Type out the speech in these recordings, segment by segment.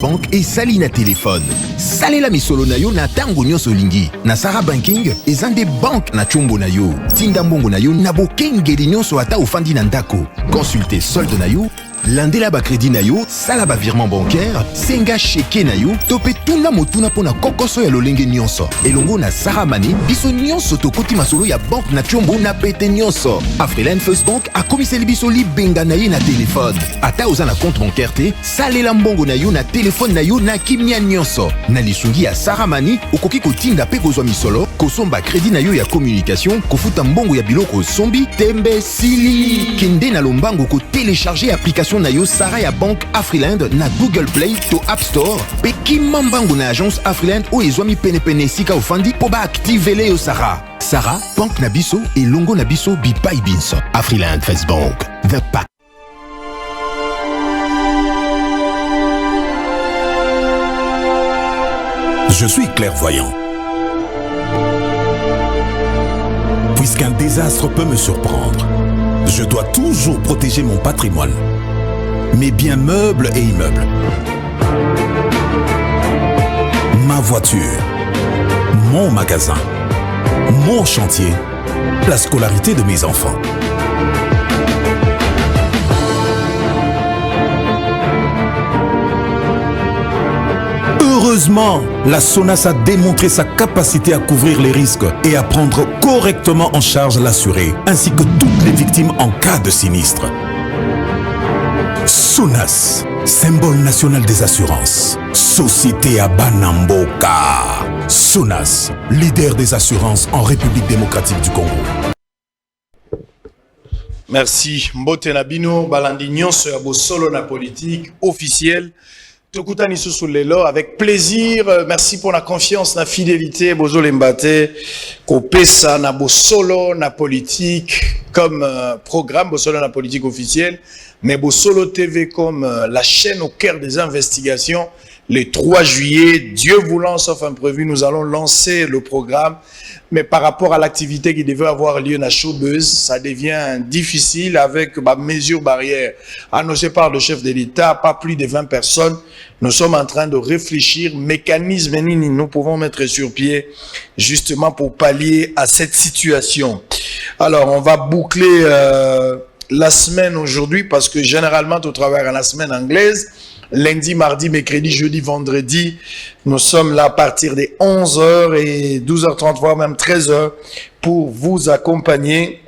Banque et Salina téléphone. Salela misolo na yo na tango nyonso lingi. Na Sarah Banking ezande banque na chombo na yo. Tinda mbongo na yo na bokengeli nyonso ata ofandi na ndako. Consultez solde na yo. Landela ba crédit na yo, sala ba virement bancaire, senga cheke na yo, tope tuna motuna pona kokoso ya lolenge nyonso. Elongo na Sarah Money, biso nyonso tokoti masolo ya banque na chombo na pete nyonso. Afriland First Bank a komiseli biso li benga na ye na téléphone. Ata oza na compte bancaire te, salela mbongo na yo na téléphone na yo na kimia nyonso. Na lisungi ya Sarah Money, okoki kotinda pe kozwa misolo, kosomba crédit na yo ya communication, kofuta mbongo ya biloko sombi, tembe sili. Kende na lombango ko télécharger application na yo Sarah ya Banque Afriland na Google Play to App Store pe kimambango na agence Afriland o ezwami pene sika ofandi po ba activele yo Sarah. Sarah, Banque na biso et longo na biso bipai binso. Afriland First Bank, the pack. Je suis clairvoyant. Puisqu'un désastre peut me surprendre, je dois toujours protéger mon patrimoine, mes biens meubles et immeubles, ma voiture, mon magasin, mon chantier, la scolarité de mes enfants. Heureusement, la SONAS a démontré sa capacité à couvrir les risques et à prendre correctement en charge l'assuré, ainsi que toutes les victimes en cas de sinistre. SONAS, symbole national des assurances. Société à Banamboka. SONAS, leader des assurances en République démocratique du Congo. Merci. Mbote Nabino, Balandi Nyonso ya Bosolo na politique officielle. Tokutani sous lelo avec plaisir. Merci pour la confiance, la fidélité. Bozo Lembate, Kopesa na Bosolo na politique comme programme Bosolo na politique officielle, mais Bosolo TV comme la chaîne au cœur des investigations. Le 3 juillet, Dieu voulant, sauf imprévu, nous allons lancer le programme. Mais par rapport à l'activité qui devait avoir lieu à Showbuzz, ça devient difficile avec mesures barrières annoncées par le chef de l'État, pas plus de 20 personnes. Nous sommes en train de réfléchir, mécanismes nous pouvons mettre sur pied justement pour pallier à cette situation. Alors, on va boucler la semaine aujourd'hui parce que généralement, tout travaille à la semaine anglaise. Lundi, mardi, mercredi, jeudi, vendredi, nous sommes là à partir des 11h et 12h30, voire même 13h pour vous accompagner,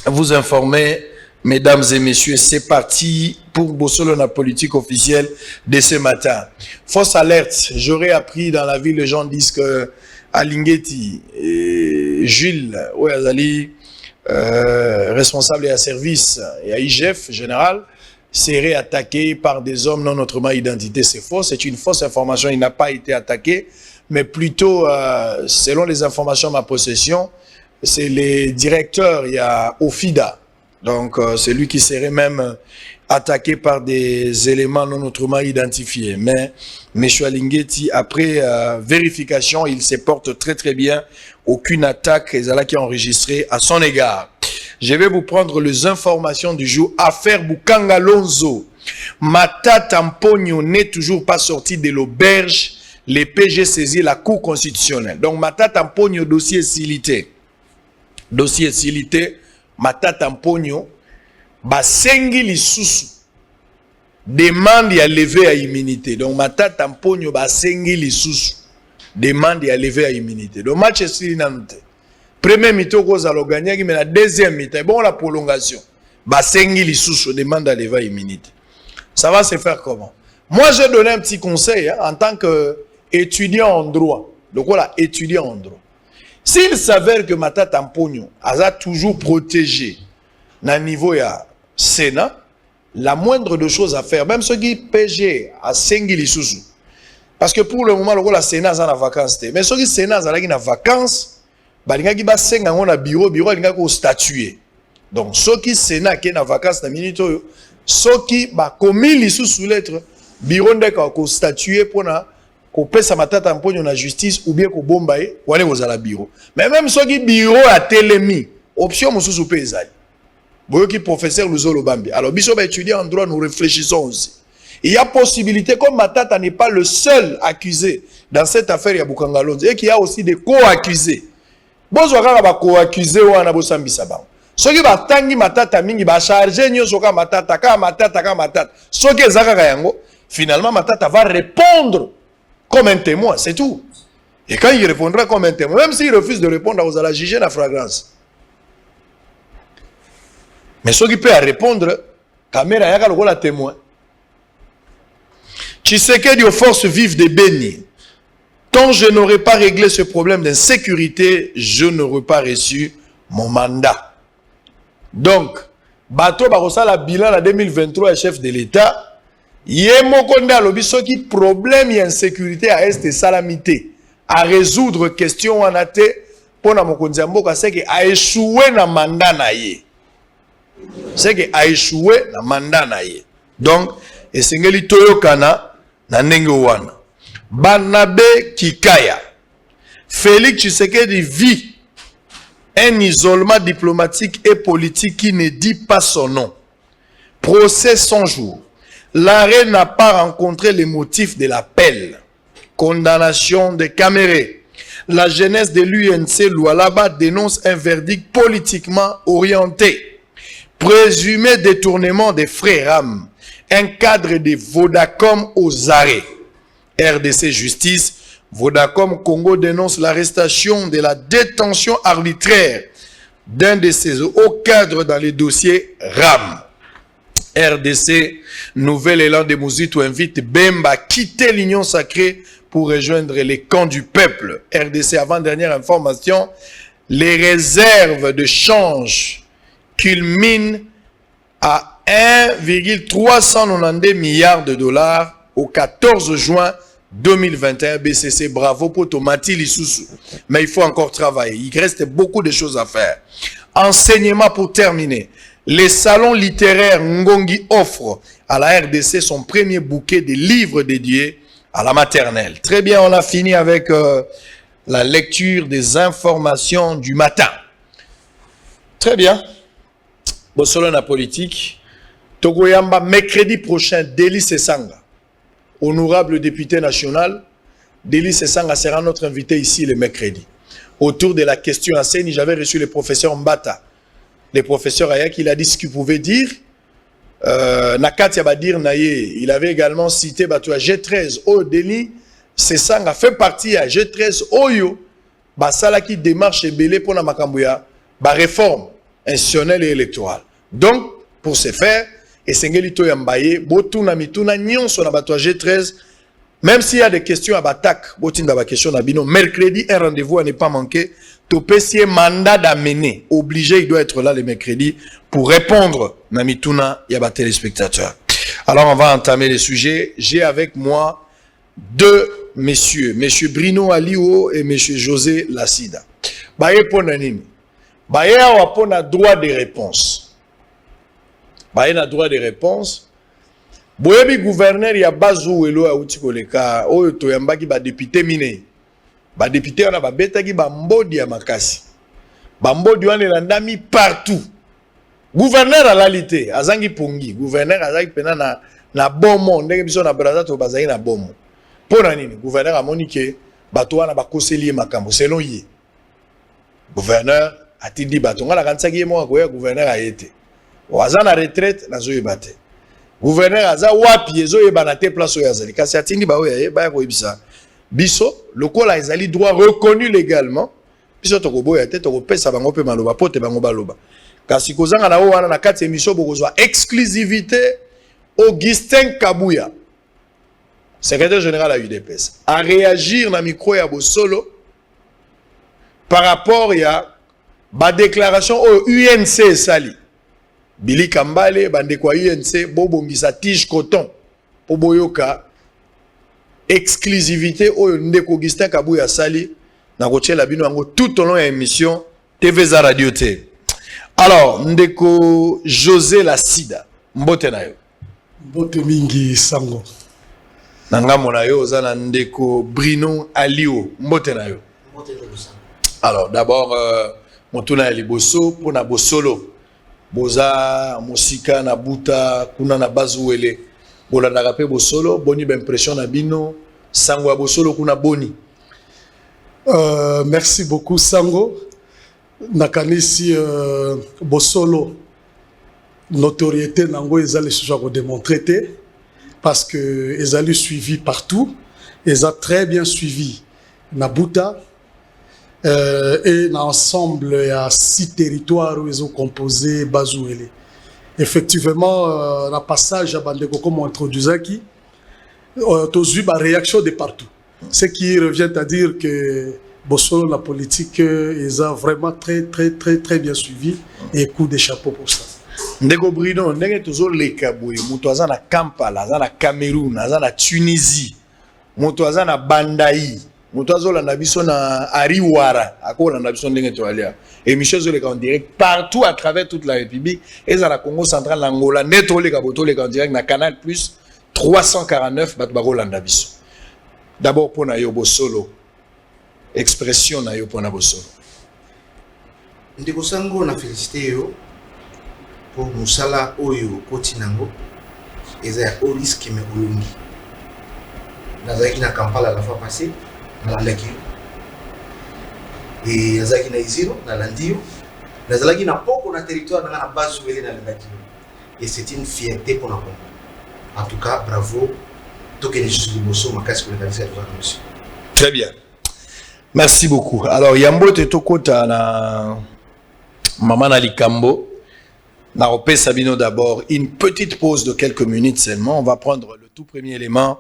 vous informer, mesdames et messieurs. C'est parti pour Bosolo na politique officielle de ce matin. Fausse alerte, j'aurais appris dans la ville, les gens disent que Alingeti et Jules Ouazali, responsable et à service et à IGF général, serait attaqué par des hommes non autrement identifiés. C'est faux, c'est une fausse information, il n'a pas été attaqué, mais plutôt, selon les informations de ma possession, c'est les directeurs, il y a Ofida, donc c'est lui qui serait même attaqué par des éléments non autrement identifiés. Mais M. Alingeti, après vérification, il se porte très très bien, aucune attaque qui est enregistrée à son égard. Je vais vous prendre les informations du jour. Affaire Bukanga Lonzo. Matata Mpogno n'est toujours pas sorti de l'auberge. Les PG saisit la Cour constitutionnelle. Donc Matata Mpogno, dossier silité. Dossier silité. Matata Mpogno. Basengi lisusu. Demande à lever à immunité. Donc Matata Mpogno basengi lisusu. Demande à lever à immunité. Donc match est silinante. Premier mi-temps, cause à l'organier, mais la deuxième mi-temps, bon, la prolongation. Basengi lisusu demande à lever immunité. Ça va se faire comment? Moi, je donne un petit conseil hein, en tant qu'étudiant en droit. Donc voilà, étudiant en droit. S'il s'avère que Matata Mpogno a toujours protégé dans le niveau ya Sénat, la moindre de choses à faire, même ceux qui PG à Sengi lisusu. Parce que pour le moment, le Sénat est en vacances. Mais ceux qui Sénat sont en vacances, balingaki basenga ngona bureau alingaki ko statuer. Donc ceux qui sénat qui na vacances na minute ceux qui ba komi lisusu lettre bureau ndeka ko statuer pona ko pesa Matata Mpogno na justice ou bien ko bombaye wane kozala bureau. Mais même ceux qui bureau a telemi option mususu pe ezali. Boyo ki professeur Luzolo Bambi. Alors biso ba étudier en droit nous réfléchissons aussi. Il y a possibilité, comme Matata n'est pas le seul accusé dans cette affaire, il y a Bukangalonze, et qu'il y a aussi des co-accusés. Bozwaka ba co-accusé wana bosambisa ba. Soki ba tangi Matata mingi ba charger nyoso ka Matata ka Matata. Soki ezaka yango, finalement Matata va répondre comme un témoin, c'est tout. Et quand il répondra comme un témoin, même s'il refuse de répondre, vous allez juger la flagrance. Mais ceux qui peuvent répondre, caméra yaka lokola témoin. Tshisekedi aux forces vives de Beni. Tant je n'aurais pas réglé ce problème d'insécurité, je n'aurais pas reçu mon mandat. Donc, bateau barossa la bilan en 2023 et chef de l'État, yemo konda lobi soki problème et insécurité à est salamité. À résoudre question wanate pour na mokonzi mboka c'est que a échoué na mandat na ye. C'est que a échoué na mandat na ye. Donc esengeli toyokana na ndenge wana. Banabe Kikaya. Félix Tshisekedi vit un isolement diplomatique et politique qui ne dit pas son nom. Procès 100 jours. L'arrêt n'a pas rencontré les motifs de l'appel. Condamnation de Caméré. La jeunesse de l'UNC Lualaba dénonce un verdict politiquement orienté. Présumé détournement des frais RAM. Un cadre de Vodacom aux arrêts. RDC Justice. Vodacom Congo dénonce l'arrestation de la détention arbitraire d'un de ses hauts cadres dans les dossiers RAM. RDC, nouvel élan de Mouzito invite Bemba à quitter l'Union sacrée pour rejoindre les camps du peuple. RDC, avant-dernière information, les réserves de change culminent à 1,392 milliards de dollars au 14 juin 2021. BCC, bravo pour Tomati Lissoussou. Mais il faut encore travailler. Il reste beaucoup de choses à faire. Enseignement pour terminer. Les salons littéraires Ngongi offrent à la RDC son premier bouquet de livres dédiés à la maternelle. Très bien, on a fini avec la lecture des informations du matin. Très bien. Bosolo na politique. Togoyamba, mercredi prochain, Délice Sanga, honorable député national, Délice Sanga sera notre invité ici le mercredi. Autour de la question enseignée, j'avais reçu le professeur Mbata. Le professeur Ayak, il a dit ce qu'il pouvait dire. Nakati Abadir Naye, il avait également cité Batoua G13 au Délice Sanga fait partie à G13 Oyo, Basala qui démarche belé pour la Makambouya, réforme institutionnelle et électorale. Donc, pour ce faire, et Sengelito Yambaye, Botuna Mituna, Nyon sur la Batoua G13, même s'il y a des questions à Batak, Botin ba question Nabino, mercredi, un rendez-vous à ne pas manquer. Topessier mandat d'amener. Obligé, il doit être là le mercredi pour répondre. Namituna, il y a des téléspectateurs. Alors, on va entamer les sujets. J'ai avec moi deux messieurs. Monsieur Bruno Alio et monsieur José Lassida. Baye Ponanini. Baye a droit de réponse. Baye a droit de réponse. Boyebi gouverneur ya Bazou Elo a Utikoleka. Oyo toyambaki ba député miné. Ba député on a ba betaki ba mbodi ya makasi. Ba mbodi wana landami partout. Gouverneur a l'alité, azangi pongi. Gouverneur azangi pena na bomo, ndenge biso na braza to bazangi na bomo. Pona nini? Gouverneur a monique bato wana ba koseli makambo selon ye. Gouverneur a dit bato ngala kansaki ye mo ko ya gouverneur a été. Wazana retraite na zo yebate. Gouverneur aza wapi ezo yebana te place oyo azali. Kasi atindi ba oyo ba ko yebisa. Biso, le kola ezali droit reconnu légalement. Biso to ko boya te to ko pesa bango pe maloba pote bango baloba. Kasi kozanga na wana na kati émission bokozwa exclusivité Augustin Kabouya, secrétaire général à UDPS, à réagir na micro ya Bosolo par rapport ya ba déclaration au UNC sali. Billy Kambale bande kwa UNC bobongisa tige coton po boyoka exclusivité au ndeko Augustin Kabouya sali na kochela bino yango tout au long ya émission TV za radio T. Alors, ndeko José Lassida, mbote na yo. Mbote mingi sango. Nanga mona yo zana ndeko Bruno Alio, mbote na yo. Alors, d'abord, motuna ya liboso pour na bosolo. Boza musika na buta kuna na bazuele. bolanda pe bosolo boni ba impression na bino sango ya bosolo kuna boni. Merci beaucoup Sango. Nakanisi bosolo notoriété nango ezali suja ko démontrer parce que ezali suivi partout, ils ont très bien suivi Nabuta et l'ensemble il y a 6 territoires où ils ont composé Bazouele. Effectivement, le passage à Bandeko comme on introduisait qui, tu as eu réaction de partout. Ce qui revient à dire que Bossolo, la politique, ils ont vraiment très bien suivi et coup de chapeau pour ça. Ndeko Brino, ndenge tozo leka boye, mutu aza na Kampala, aza na Cameroun, aza na Tunisie, mutu aza na Bandai, mutu azo landa biso na Ariwara, ako landa biso ndenge to alia. Et Michel Zoleka en direct partout à travers toute la République, et dans la Congo central, l'Angola, neto leka boto leka en direct na Canal Plus 349 bat bako landa biso. D'abord pour na yo Bosolo, expression na yo pour na Bosolo. Ndeko Sango na félicité yo. Pour Moussala Oyo Kotinango, ils ont au risque mais au lungi. Nazaki na Kampala la fois passée, na Landaki. Et Nazaki na Iziro, na Landio. Nazaki na Poko na territoire dans la base où elle est na Landaki. Et c'est une fierté pour nous. En tout cas, bravo. Tokeni Jusu Bosso, ma casse pour le cancer de monsieur. Très bien. Merci beaucoup. Alors, Yambo te tokota na Maman Ali Kambo. Naropé Sabino d'abord, une petite pause de quelques minutes seulement. On va prendre le tout premier élément.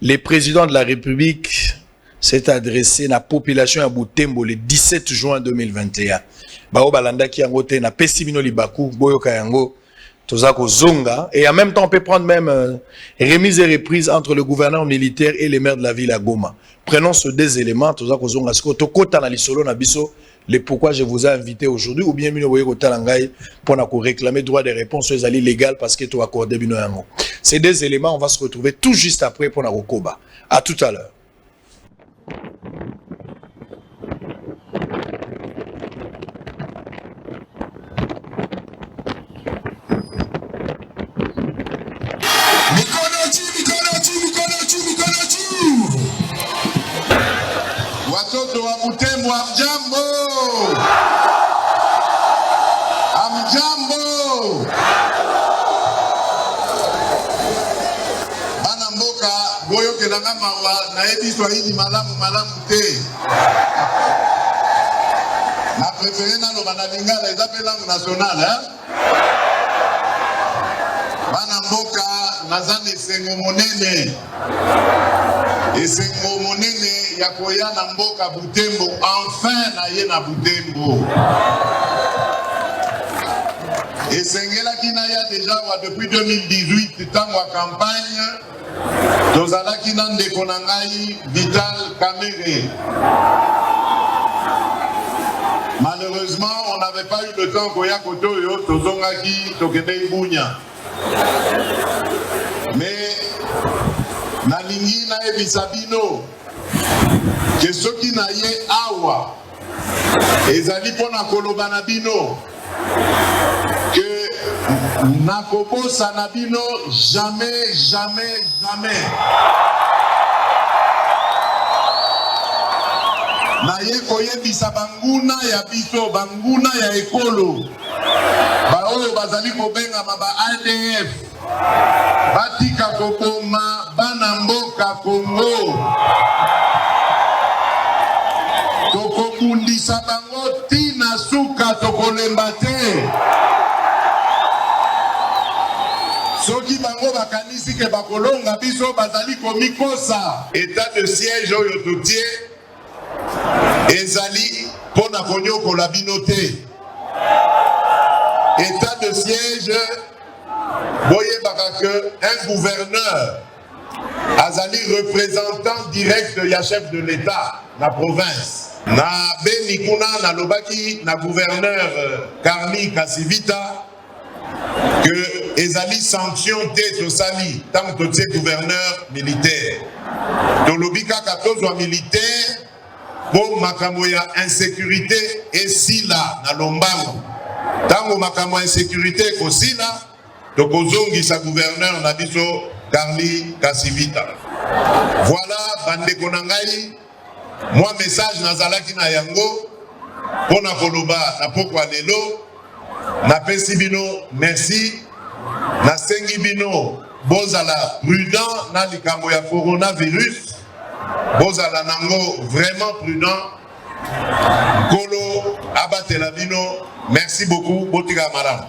Le président de la République s'est adressé à la population à Butembo le 17 juin 2021. Bao balanda ki yango te na Pessimino Libaku, Boyoka yango, Tozako Zonga. Et en même temps, on peut prendre même remise et reprise entre le gouverneur militaire et les maires de la ville à Goma. Prenons ces deux éléments, Tozako Zonga, ce que Tokota na lisolo na biso. Le pourquoi je vous ai invité aujourd'hui, ou bien pour réclamer droit de réponse aux alliés légales parce que tu as accordé Bino Yango. Ces deux éléments, on va se retrouver tout juste après pour Narokoba. À tout à l'heure. Watoto wa Butembo amjambo. Amjambo. Bana mboka boyo kelanga mawa na ebi Swahili malamu te. Na préféré na lo bana lingala ezapela langue nationale Bana mboka nazane sengo monene. Esengo monene ya koya na mboka Butembo, enfin na ye na Butembo. Esengela kina ya déjà depuis 2018 tango wa campagne tozala kina ndeko na ngai Vital Kamerhe. Malheureusement, on n'avait pas eu le temps koya kotoyo tozongaki tokende Ibunya. Mais nalingi na ebisabino que ceux qui na ye awa ezali pona koloba na bino que nakobosa na bino jamais na ye koyebisa banguna ya biso banguna ya ekolo baoyo bazali kobengama ba ADF batika koboma bana mboka Congo tokobundisa bango tina suka tokolemba te soki bango bakanisi ke bakolonga biso bazali komikosa état de siège oyo totie ezali pona konyokola bino te état de siège boyebaka que un gouverneur azali représentant direct ya chef de l'État na province na beni kuna na lobaki na gouverneur Carmi Kasivita que ezali sanction te tosali tant que tu es gouverneur militaire tolobi kaka tozwa militaire pour makambo ya insécurité esila na lombango tango makambo ya insécurité kosila tokozongisa gouverneur na biso Carly Kassivita. Voilà, bande konangai, moi message nazalaki na yango, pona koloba na pokwa lelo, na pesi bino merci, na sengi bino bozala prudent na likambo ya coronavirus, bozala nango vraiment prudent, kolo abatela bino, merci beaucoup, botika madame.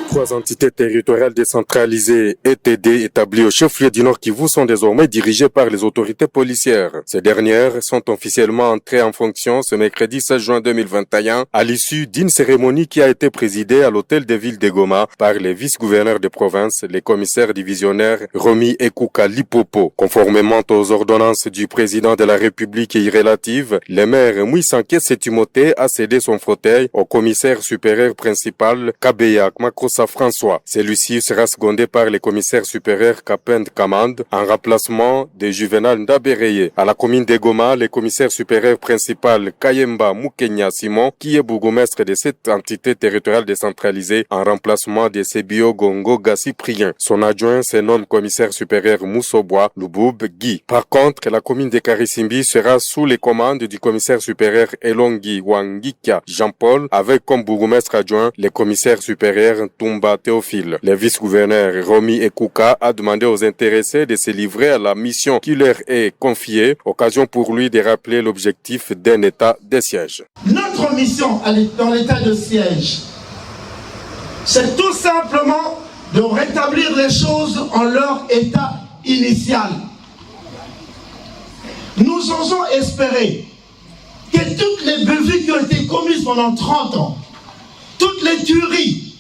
Trois entités territoriales décentralisées ETD établies au chef-lieu du Nord Kivu sont désormais dirigées par les autorités policières. Ces dernières sont officiellement entrées en fonction ce mercredi 16 juin 2021 à l'issue d'une cérémonie qui a été présidée à l'hôtel de ville de Goma par les vice-gouverneurs de province, les commissaires divisionnaires Romi Ekuka Lipopo. Conformément aux ordonnances du président de la République et relatives, le maire Mouissanké Setimote a cédé son fauteuil au commissaire supérieur principal Kabeya Makosa François. Celui-ci sera secondé par le commissaire supérieur Kapend Kamand en remplacement de Juvenal Ndabereye. À la commune de Goma, le commissaire supérieur principal Kayemba Mukenya Simon, qui est bourgmestre de cette entité territoriale décentralisée en remplacement de Sebio Gongo Gassiprien. Son adjoint se nomme commissaire supérieur Moussobois Louboub Guy. Par contre, la commune de Karisimbi sera sous les commandes du commissaire supérieur Elongi Wangikia Jean-Paul, avec comme bourgmestre adjoint le commissaire supérieur Tumba Théophile. Le vice-gouverneur Romi Ekuka a demandé aux intéressés de se livrer à la mission qui leur est confiée, occasion pour lui de rappeler l'objectif d'un état de siège. Notre mission dans l'état de siège, c'est tout simplement de rétablir les choses en leur état initial. Nous osons espérer que toutes les bévues qui ont été commises pendant 30 ans, toutes les tueries,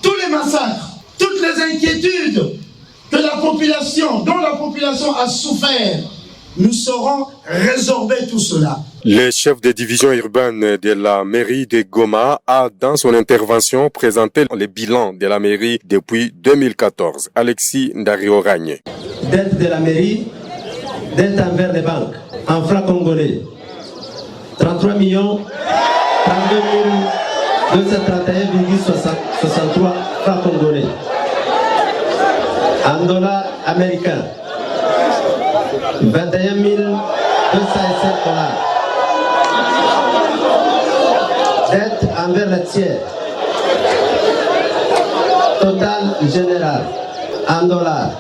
tous les massacres, toutes les inquiétudes que la population, dont la population a souffert, nous saurons résorber tout cela. Le chef de division urbaine de la mairie de Goma a, dans son intervention, présenté le bilan de la mairie depuis 2014. Alexis Ndarioragne. Dette de la mairie, dette envers les banques, en francs congolais, 33 millions, 32 231,63 francs congolais. En dollars américains, 21 207 dollars. Dette envers les tiers. Total général, en dollars,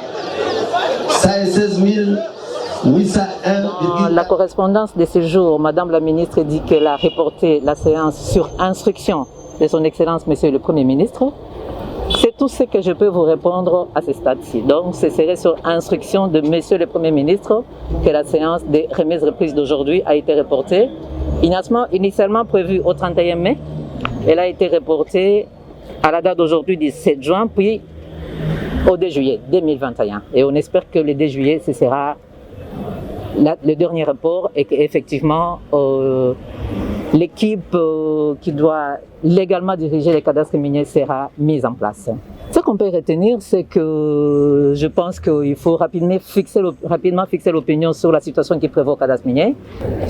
16 801. La correspondance de ce jour, Madame la ministre dit qu'elle a reporté la séance sur instruction de son Excellence Monsieur le Premier ministre. C'est tout ce que je peux vous répondre à ce stade-ci. Donc, ce serait sur instruction de Monsieur le Premier ministre que la séance de remise-reprise d'aujourd'hui a été reportée. Initialement prévue au 31 mai, elle a été reportée à la date d'aujourd'hui du 7 juin, puis au 2 juillet 2021. Et on espère que le 2 juillet, ce sera le dernier report et qu'effectivement, l'équipe qui doit légalement diriger les cadastres miniers sera mise en place. Ce qu'on peut retenir, c'est que je pense qu'il faut rapidement fixer l'opinion sur la situation qui prévaut au cadastre minier.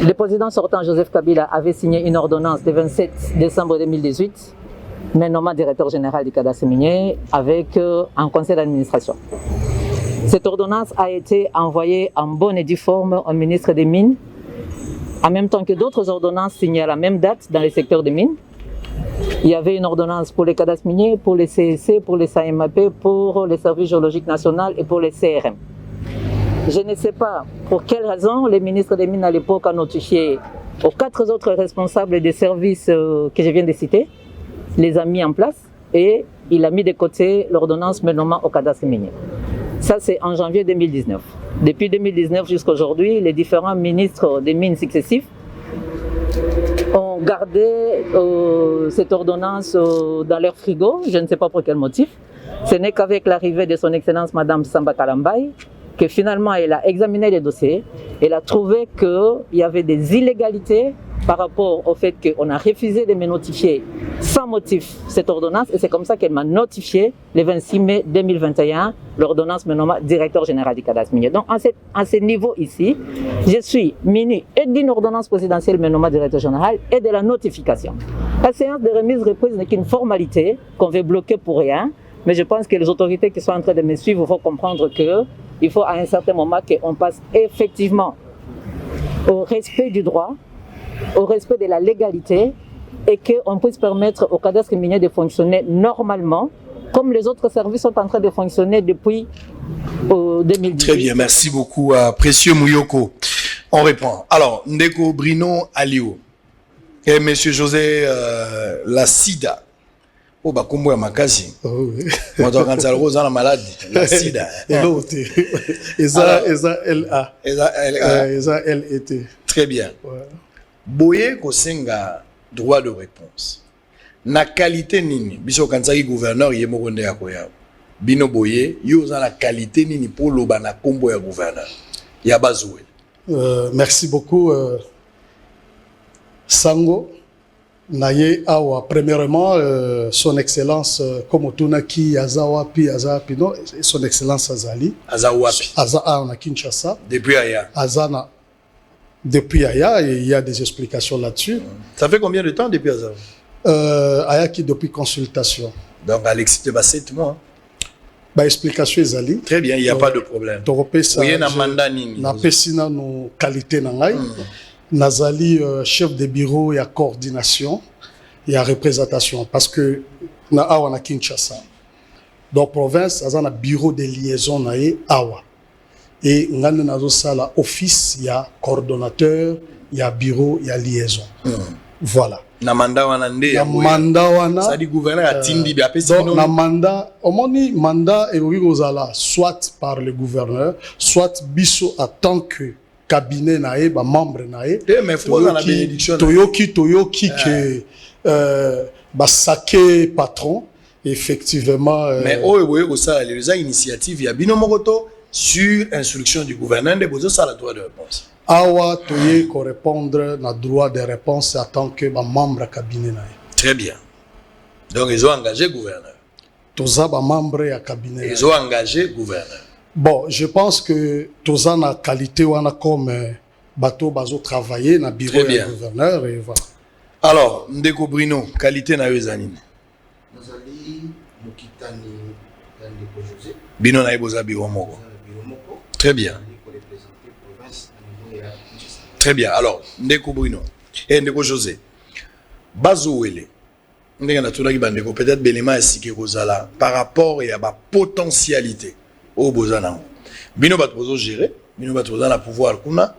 Le président sortant Joseph Kabila avait signé une ordonnance le 27 décembre 2018, mais nommant directeur général du cadastre minier avec un conseil d'administration. Cette ordonnance a été envoyée en bonne et due forme au ministre des Mines, en même temps que d'autres ordonnances signées à la même date dans le secteur des mines. Il y avait une ordonnance pour les cadastres miniers, pour les CSC, pour les SAMAP, pour les services géologiques nationaux et pour les CRM. Je ne sais pas pour quelle raison le ministre des Mines à l'époque a notifié aux 4 autres responsables des services que je viens de citer, les a mis en place et il a mis de côté l'ordonnance me nommant au cadastre minier. Ça, c'est en janvier 2019. Depuis 2019 jusqu'à aujourd'hui, les différents ministres des mines successifs ont gardé cette ordonnance dans leur frigo, je ne sais pas pour quel motif. Ce n'est qu'avec l'arrivée de son Excellence Madame Samba Kalambay que finalement elle a examiné les dossiers, elle a trouvé qu'il y avait des illégalités par rapport au fait qu'on a refusé de me notifier sans motif cette ordonnance et c'est comme ça qu'elle m'a notifié le 26 mai 2021 l'ordonnance me nommant directeur général du cadastre minier. Donc à ce niveau ici, je suis muni et d'une ordonnance présidentielle me nommant directeur général et de la notification. La séance de remise-reprise n'est qu'une formalité qu'on veut bloquer pour rien. Mais je pense que les autorités qui sont en train de me suivre, il faut comprendre qu'il faut à un certain moment qu'on passe effectivement au respect du droit, au respect de la légalité et qu'on puisse permettre au cadastre minier de fonctionner normalement comme les autres services sont en train de fonctionner depuis 2018. Très bien, merci beaucoup à Précieux Mouyoko. On répond. Alors, Ndeko Brino Aliou et Monsieur José Lassida. Oh, bah, comme moi, ma case. Moi, quand ça rose dans la maladie, Lassida. Et l'autre, Eza LA. Eza LET. Très bien. Boye Kosenga, droit de réponse. Na qualité nini, biso kansaki gouverneur yé mokonde ya koya. Bino boye, yo za la qualité nini pour loba na kombo ya gouverneur. Ya bazoué. Merci beaucoup. Sango, Naye Awa, premièrement, son excellence, comme Otunaki, Azawapi, Azawapi, non, son excellence Azali. Azawapi. Aza na Kinshasa. Depuis Aya. Azana. Depuis Aya, et il y a des explications là-dessus. Ça fait combien de temps depuis Azawa? Aya qui depuis consultation. Donc Alexis te 7 mois. Bah explication Ezali. Très bien, il n'y a pas de problème. Oui, na mandat nini. Na pesina no qualité na ngai. Nazali chef de bureau et coordination et représentation parce que na awa na Kinshasa. Dans province, azana bureau de liaison na awa. Et ngane nazo sala office ya coordonnateur, ya bureau, ya liaison. Voilà. Na mandat wana nde ya mandat wana ça dit gouverneur atindi bi apesi non na mandat omoni mandat et kozala soit par le gouverneur soit biso en tant que cabinet nae ba membre nae mais faut dans la bénédiction toyoki que ba saké patron effectivement mais oyo ça les initiatives ya bino mokoto sur instruction du gouverneur de bozo ça la droit de réponse. Awa toye ko répondre na droit de réponse en tant que membre cabinet nae. Très bien. Donc ils ont engagé gouverneur. Toza ba membre ya cabinet. Ils ont engagé gouverneur. Bon, je pense que toza na qualité wana comme bateau bazo travailler na bureau du gouverneur et voilà. Alors, Ndeko Brino, qualité na yezanine. Nazali mukitani Ndeko José. Bino na yeboza bureau moko. Très bien. Très bien. Alors, Ndeko Bruno et Ndeko José. Bazouele. Ndeko peut-être Belema et Sike Kozala par rapport à la potentialité au Bozana. Bino bat bozo gérer, bino bat bozo na pouvoir kuna,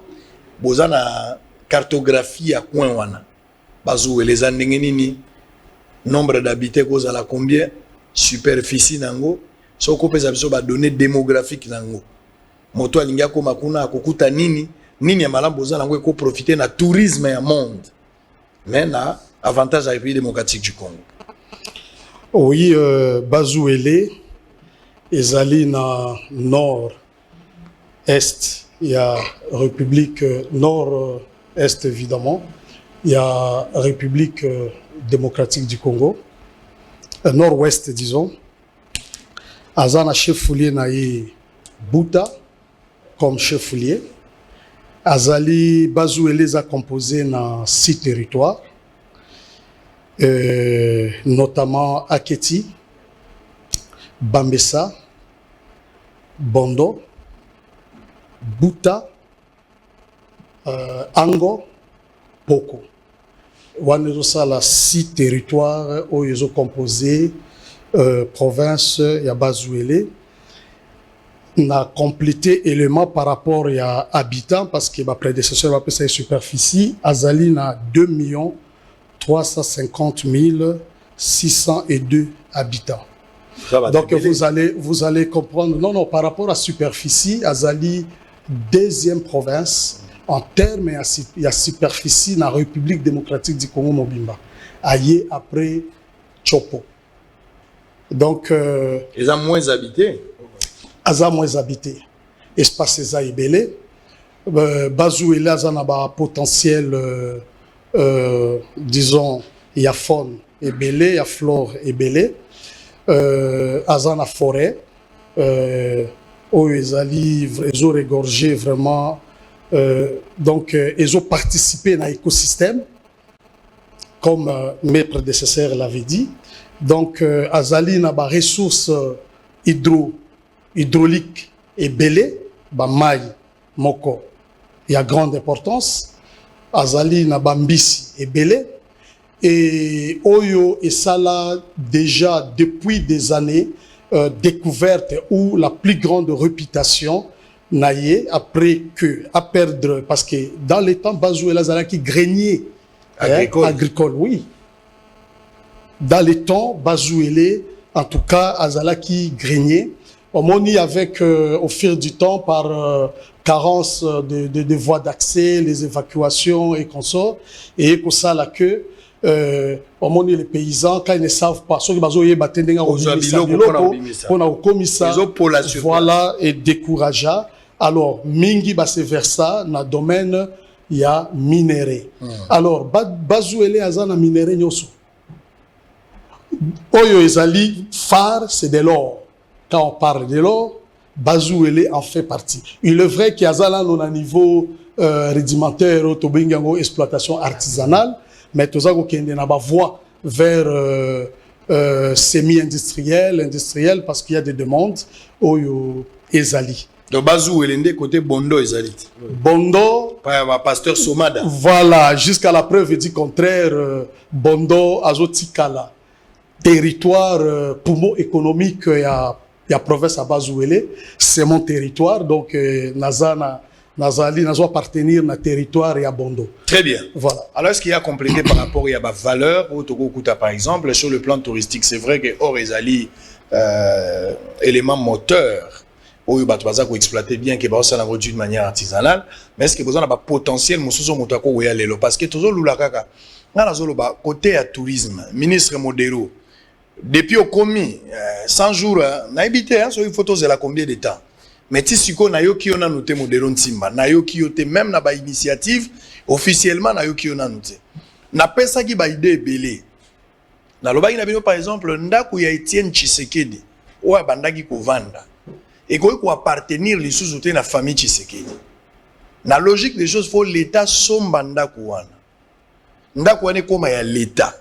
bozana cartographie à coin wana. Bazouele zandengenini nombre d'habitants Kozala combien, superficie nango, soko pesa biso ba données démographiques nango. Moto alinga ko makuna akokuta nini nini ya malambo ozala ngo ko profiter na tourisme ya monde mais na avantage à République démocratique du Congo. Oui, Bazouele ezali na nord est, il y a République nord est évidemment, il y a République démocratique du Congo, nord-ouest disons. Azana chef-lieu na Buta comme chef-lieu. Azali Bazouele a composé dans 6 territoires, notamment Aketi, Bambessa, Bondo, Buta, Ango, Poko. Wanezosala 6 territoires où ils ont composé province ya Bazouele. Na complété élément par rapport à habitants parce que ma prédécesseur va passer superficie Azali na 2 350 602 habitants. Donc vous allez comprendre non par rapport à superficie Azali deuxième province en termes à superficie na République démocratique du Congo Mobimba aillé après Chopo. Donc ils ont moins habité. Aza moins habité. Espace Eza Ebele. Bazouele Azana ba potentiel, disons, il y a faune Ebele, il y a flore Ebele. Azana forêt. Où ils ont regorgé vraiment. Donc, ils ont participé à l'écosystème, comme mes prédécesseurs l'avaient dit. Donc azali na ba ressources hydrauliques et belé ba mai moko il y a grande importance azali na bambisi et belé et oyo et ça là déjà depuis des années découverte ou la plus grande réputation naïe après que à perdre parce que dans les temps Bazoué Lazara qui grenier agricole oui dans les temps Bazouélé en tout cas Azala qui grenier on y avec au fil du temps par carence de voies d'accès les évacuations et consorts et pour ça la queue on les paysans quand ils ne savent pas ceux qui bazoyer batendenga au commissaire voilà et découragea alors mingi ba se versa na domaine il y a minéré alors bazouele azana minéré nyoso oyo ezali phare c'est de l'or quand on parle de l'or bazouele en fait partie il est vrai qu'il y a zala non à niveau rudimentaire au tobingango exploitation artisanale mais tout ça qui na ba voie vers semi-industriel parce qu'il y a des demandes oyo ezali donc bazou elende côté Bondo ezali Bondo pasteur Somada voilà jusqu'à la preuve du contraire Bondo azotikala territoire poumon économique il y a province à Bazouele c'est mon territoire donc Nazali nazo appartenir na territoire et à Bondo. Très bien. Voilà. Alors est-ce qu'il y a complété par rapport à la valeur au Togo Kuta par exemple sur le plan touristique c'est vrai que or ezali élément moteur oyo bato baza ko exploiter bien que ba ça na d'une manière artisanale mais est-ce que besoin na ba potentiel mususu moto ko ya lelo parce que tozo lula kaka ngana zo loba côté à tourisme ministre Modero depuis au commis 100 jours na habité hein sur une photo de la combien de temps mais ti siko na yo ki ona noté Modero Ntimba na yo ki yote même na ba initiative officiellement na yo ki ona noté na pesa ki ba idée belé na loba ina bino par exemple ndako ya Etienne Tshisekedi ou bandaki ko vanda et ko appartenir les sous-autés na famille Tshisekedi na logique des choses faut l'état somba ndako wana ndako wana koma ya l'état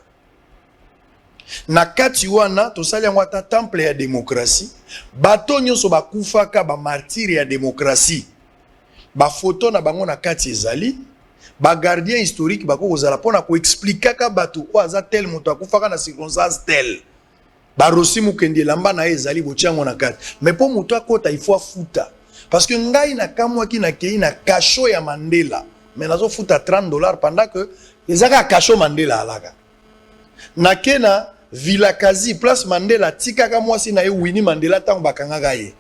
na kati wana tosali yango ata temple ya démocratie bato nyonso bakufaka ba martyr ya démocratie ba photo na bango na kati ezali ba gardien historique bako kozala pona ko expliquer ka bato o aza tel moto akufaka na circonstance tel ba Rossi Mukendi lamba na ezali bochango na kati mais po moto akota il faut futa parce que ngai na kamwa ki na kei na kasho ya Mandela mais nazo futa $30 pendant que ezaka kasho Mandela alaka na kena Villa Kazi place Mandela tikaka mwasi na ye Winnie Mandela tango bakangaka ye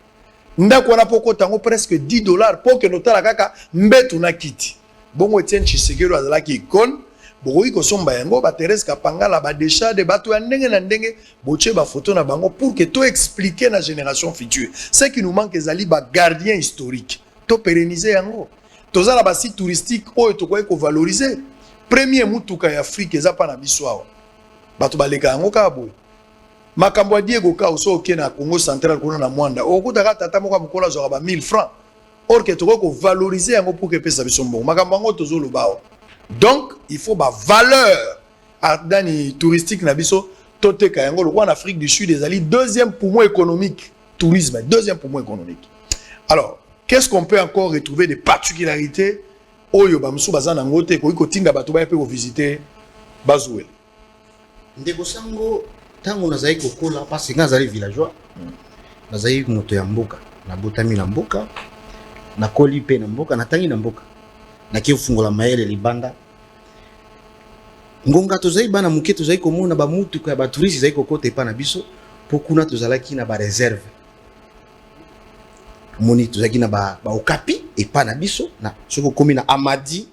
ndako na poko tango presque $10 pour que notala kaka mbetu na kiti bongo Etienne Tshisekedi azala ki icône bokoki kosomba yango ba Thérèse Kapangala ba déchat de bato ya ndenge na ndenge boche ba photo na bango pour que to expliquer na génération future ce qui nous manque ezali ba gardien historique to pérenniser yango tozala ba site touristique oyo tokoki ko valoriser premier mutuka ya Afrique eza pa na biso awa bato baleka yango kabo makambo ya Diego ka oso oke na Congo central kuna na Mwanda okutaka tata moko mukola zoka ba 1000 francs or que toko ko valoriser yango pour que pesa biso mbongo makambo yango tozolo bawo donc il faut ba valeur dani touristique na biso toteka yango lo en Afrique du Sud ezali deuxième poumon économique tourisme deuxième poumon économique alors qu'est-ce qu'on peut encore retrouver des particularités oyo ba musu bazana ngote ko ikotinga bato ba pe ko visiter Bazoué ndeko sango tango nazali kokola parce que nazali villageois nazali moto ya mboka na botami na mboka na koli pe na mboka na tangi na mboka na kifungola mayele libanda ngonga tozali bana muke tozali komona ba mutu ka ba touriste zali kokota pa na biso pokuna tozalaki na ba réserve moni tozali na ba okapi et pa na biso na soko komi na Amadi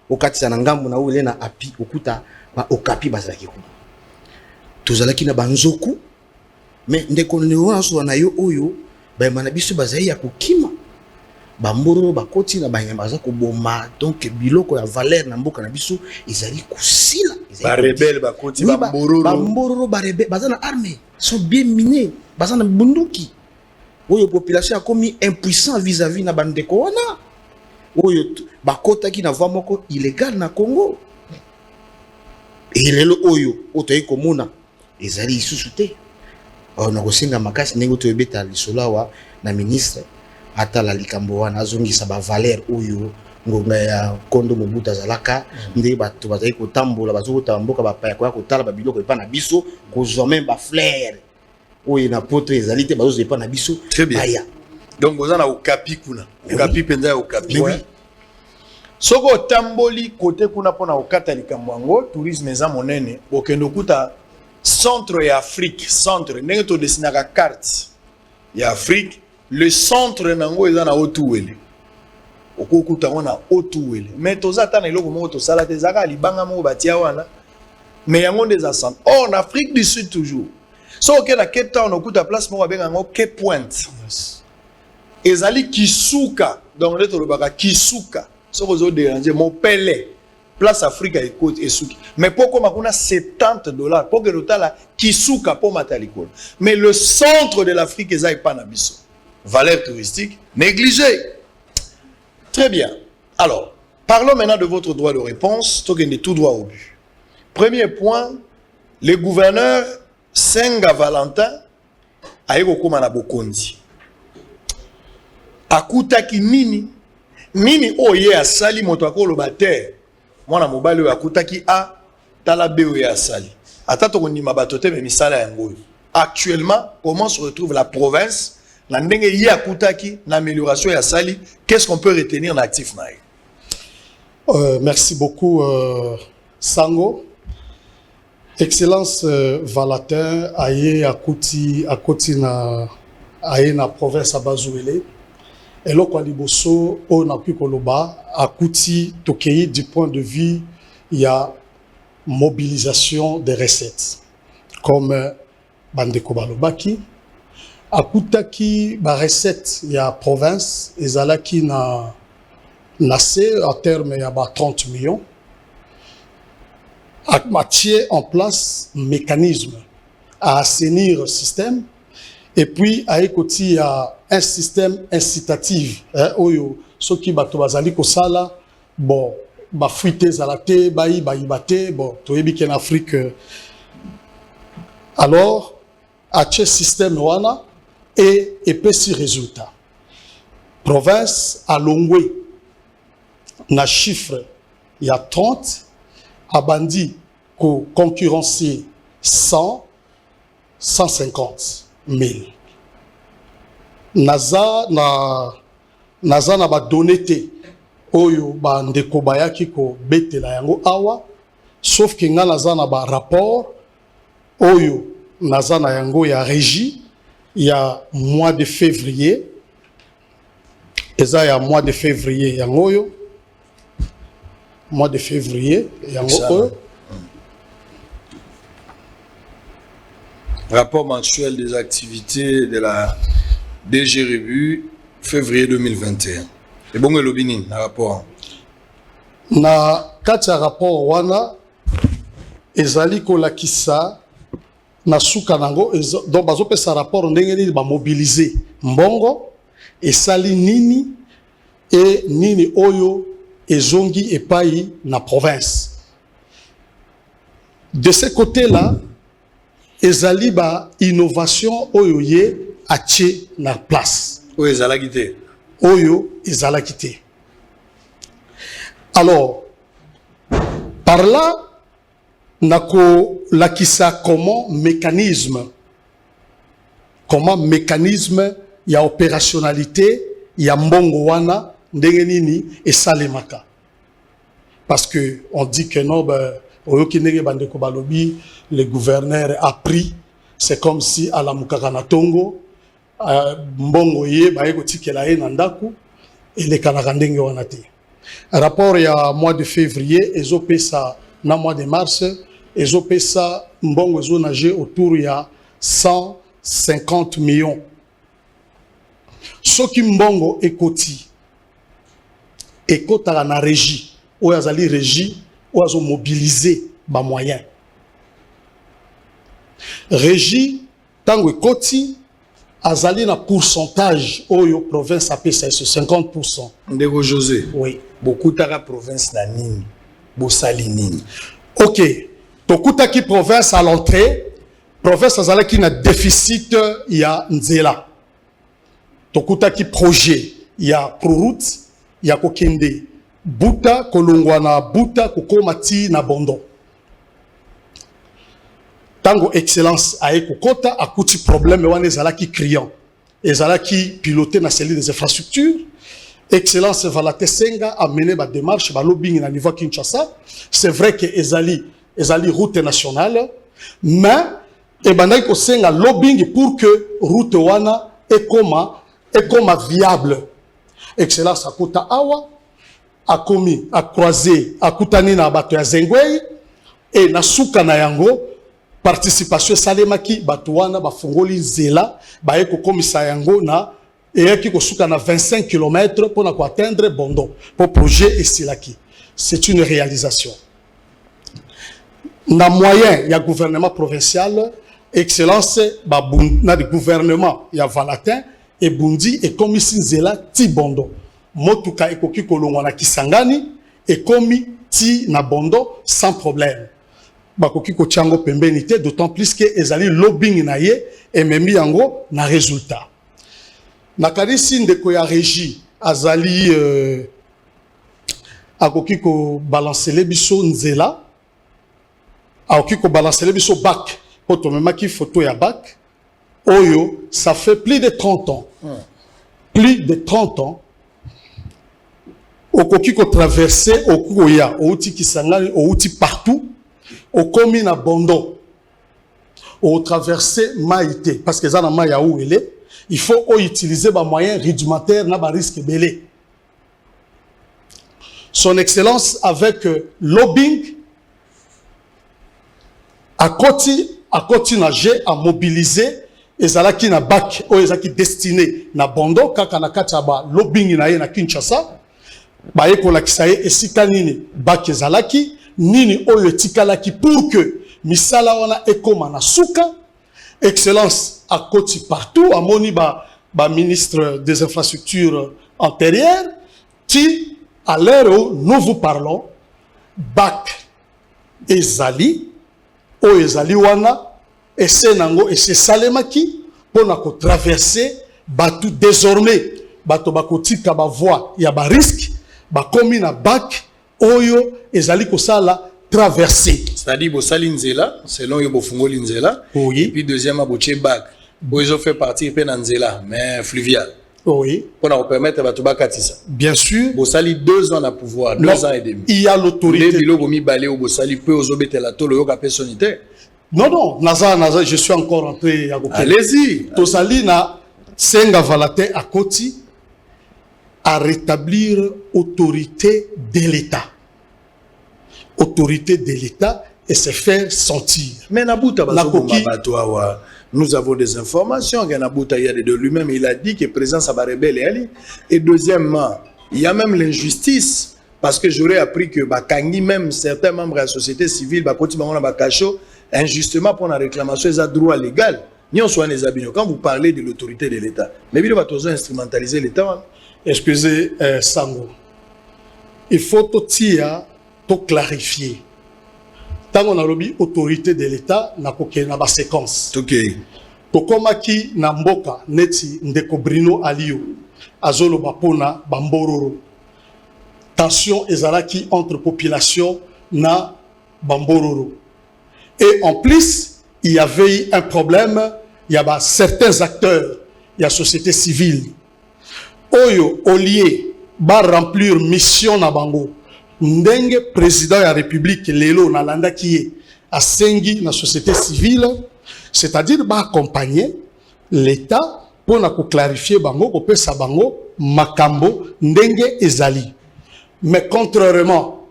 okatisa na ngambo na ule na api okuta ba okapi bazalaki ko tozalaki na banzoku mais ndeko newana so na yo oyo ba mana biso bazali ya kokima bamboro bakoti na banyamba za koboma donc biloko ya valeur na mboka na biso ezali kusila ba rebelle bakoti bamboro ba rebelle bazana armée sont bien minés bazana bunduki oyo population a commis impuissant vis-à-vis na bandeko wana oyo bakota ki na voie moko illégal na Congo et lelo oyo otoyi komona ezali lisusu te. On a kosenga makasi ndenge toyebeta lisolo awa na ministre atala likambo wana azongisa ba valeur oyo ngonga ya kondo Mobutu azalaka ndenge bato bazali kotambola bazokota mboka bapaya kwa kotala babiloko epa na biso kozwa même ba flair oyo na poto ezali te bazo epa na biso. Très bien. Aya. Donc vous avez okapi kuna. Okapi penza ya okapi. Oui. Soko tamboli côté kuna pona okata likambo yango tourisme eza monene bokendo kuta centre ya Afrique, centre ndenge to desinaka carte ya Afrique, le centre nango eza na Otuwele. Okokuta wana Otuwele. Mais toza ta na eloko moko to sala te zaka libanga moko batia wana. Mais yango ndeza centre. Oh, en Afrique du Sud toujours. So ok na Cape Town okuta place moko benga ngo Cape Point. Ezali Kisuka. Donc le tolobaka Kisuka. So vous déranger mon pele. Place Afrique écoute et souki. Mais pourquoi makuna $70 pour que l'otala Kisuka pour mataliko. Mais le centre de l'Afrique est pas na biso. Valeur touristique négligée. Très bien. Alors, parlons maintenant de votre droit de réponse. Tokende tout droit au but. Premier point, le gouverneur Senga Valentin a eu na Bokondi. Akutaki nini oye asali moto akolo bater. Mwana mobali oyo akutaki a tala be oyo asali. Ata to kondima bato te me misala yango. Actuellement, comment se retrouve la province na ndenge ye akutaki na amélioration ya sali, qu'est-ce qu'on peut retenir na actif na ye? Merci beaucoup Sango. Excellence Valatin aye akuti na aye na province Abazuele. Et là, liboso on a pu koloba akuti tokei du point de vue il y a mobilisation des recettes comme bandeko balobaki akutaki ba recette ya province ezalaki na nase à terme ya ba 30 millions à mettre en place mécanisme à assainir le système et puis à écouter il y a un système incitatif oyo soki bato bazali ko sala bon ba fuite zalate bayi bate bon toyebi en Afrique alors à ce système wana et pesi résultat province à longwe na chiffre il y a 30 abandi ko concurrencer 150 000 naza na ba donné oyo ba ndeko bayaki ko betela yango awa sauf que nga naza na ba rapport oyo naza na yango ya régie il y a mois de février eza ya mois de février yango oyo mois de février yango oyo rapport mensuel des activités de la DG Rebu, février 2021. Et bon, le binin, na rapport. Na kati rapport wana, ezali kolakisa na suka nango, donc bazo pesa rapport ndenge nini ba mobiliser mbongo, esali nini et nini oyo ezongi epai na province. De ce côté-là, ezali ba innovation oyo ye atie na place. Oyo ezalaki te. Oyo ezalaki te. Alors, par là, nako lakisa comment mécanisme ya opérationnalité ya mbongo wana ndenge nini esalemaka. Parce que on dit que non, le gouverneur a pris, c'est comme si à la Mukakanatongo, mbongo ye baeko tikela ye nandaku et les kanakandenge wanate. Rapport il y a mois de février, ezopesa na mois de mars, ezopesa mbongo ezo nage autour il y a 150 millions. Soki mbongo ekoti ekotaka na régie, ou azali régie, ou azo mobiliser ba moyens. Régie tango ekoti azali na pourcentage oyo province apesa sur 50%. Ndeko José. Oui. Beaucoup tara province na nini. Bosali nini. OK. Tokutaki province à l'entrée province azalaki na déficit ya nzela. Tokutaki projet ya proroute ya kokende Buta kolongwa na Buta kokoma ti na Bondo. Tango excellence aye kokota akuti problème wana ezalaki criant. Ezalaki piloté na cellule des infrastructures. Excellence Valate Senga a mené ma démarche, ma lobbying na niveau Kinshasa. C'est vrai que ezali route nationale, mais ebandaki ko senga lobbying pour que route wana ekoma viable. Excellence akota awa akomi a croisé akutani na bato ya Zengwei et na suka na yango participation salemaki bato wana bafungoli nzela baye ko komisa yango na et qui kosuka na 25 km pour atteindre Bondo pour projet Essilaki. C'est une réalisation. Na moyen il y a gouvernement provincial excellence na du gouvernement il y a Valatin et Bundi et commission nzela ti Bondo. Motuka ekoki kolongwa na Kisangani et komi ti na Bondo sans problème. Bakoki ko tiango pembenité d'autant plus que ezali lobbying na ye et memi yango na résultat. Nakarisi ndeko ya régie azali akoki ko balancer le biso nzela akoki ko balancer le biso bac poto memaki photo ya bac oyo ça fait plus de 30 ans plus de 30 ans okoki ko traverser okuya outi Kisangani outi partout okomi na Bondo o traverser Maïté parce que ça na Maya où elle est. Il faut utiliser des moyens rudimentaires na ba risque belé. Son excellence avec lobbying a koti nager à mobiliser ezalaki na bac o ezaki destiné na Bondo kaka na kati ba lobbying na ye na Kinshasa ba yekola kisaye esika nini bac ezalaki nini oyo etikalaki pour que misala wana ekoma na suka. Excellence à côté partout, à moni ba ministre des infrastructures antérieures, qui à l'heure où nous vous parlons, bac ezali, o ezali wana, et c'est nango et c'est salemaki pour na ko traverser batou désormais bato bakoti ka ba voie ya ba risque ba komi na bac oyo ezali ko sala traverser. C'est-à-dire bosali nzela selon yo bofungoli nzela oui. Et puis deuxièmement boche bac bozo fait partir pe na nzela mais fluvial oui pour nous permettre bato bakatisa bien sûr bosali 2 ans à pouvoir 2 ans et demi il y a l'autorité les biloko mi balé au bosali peu ozobetela tolo yo ka personnalité non naza je suis encore entré à côté. Allez-y tosali na senga Valatin à Koti à rétablir autorité de l'État. Autorité de l'État et se faire sentir. Mais Nabouta nous avons des informations que Nabouta y a de lui-même, il a dit que présence à rebelle et deuxièmement, il y a même l'injustice parce que j'aurais appris que Bakangi même certains membres de la société civile injustement pour la réclamation des droits légaux. Quand vous parlez de l'autorité de l'État, mais il va toujours instrumentaliser l'État. Excusez Sango. Il faut tout clarifier. Tant qu'on a lobby autorité de l'État, n'a pas séquence. Ok. Tokomaki na mboka neti ndeko Brino Alio azolo bapona bambororo. Tension ezalaki entre population na bambororo. Et en plus, il y avait un problème, il y a certains acteurs, il y a société civile. Oyo Olié va remplir mission na bango. Ndenge président de la République lelo na landa qui a sengi na société civile, c'est-à-dire va accompagner l'État pour na clarifier bango ko pesa bango makambo ndenge ezali. Mais contrairement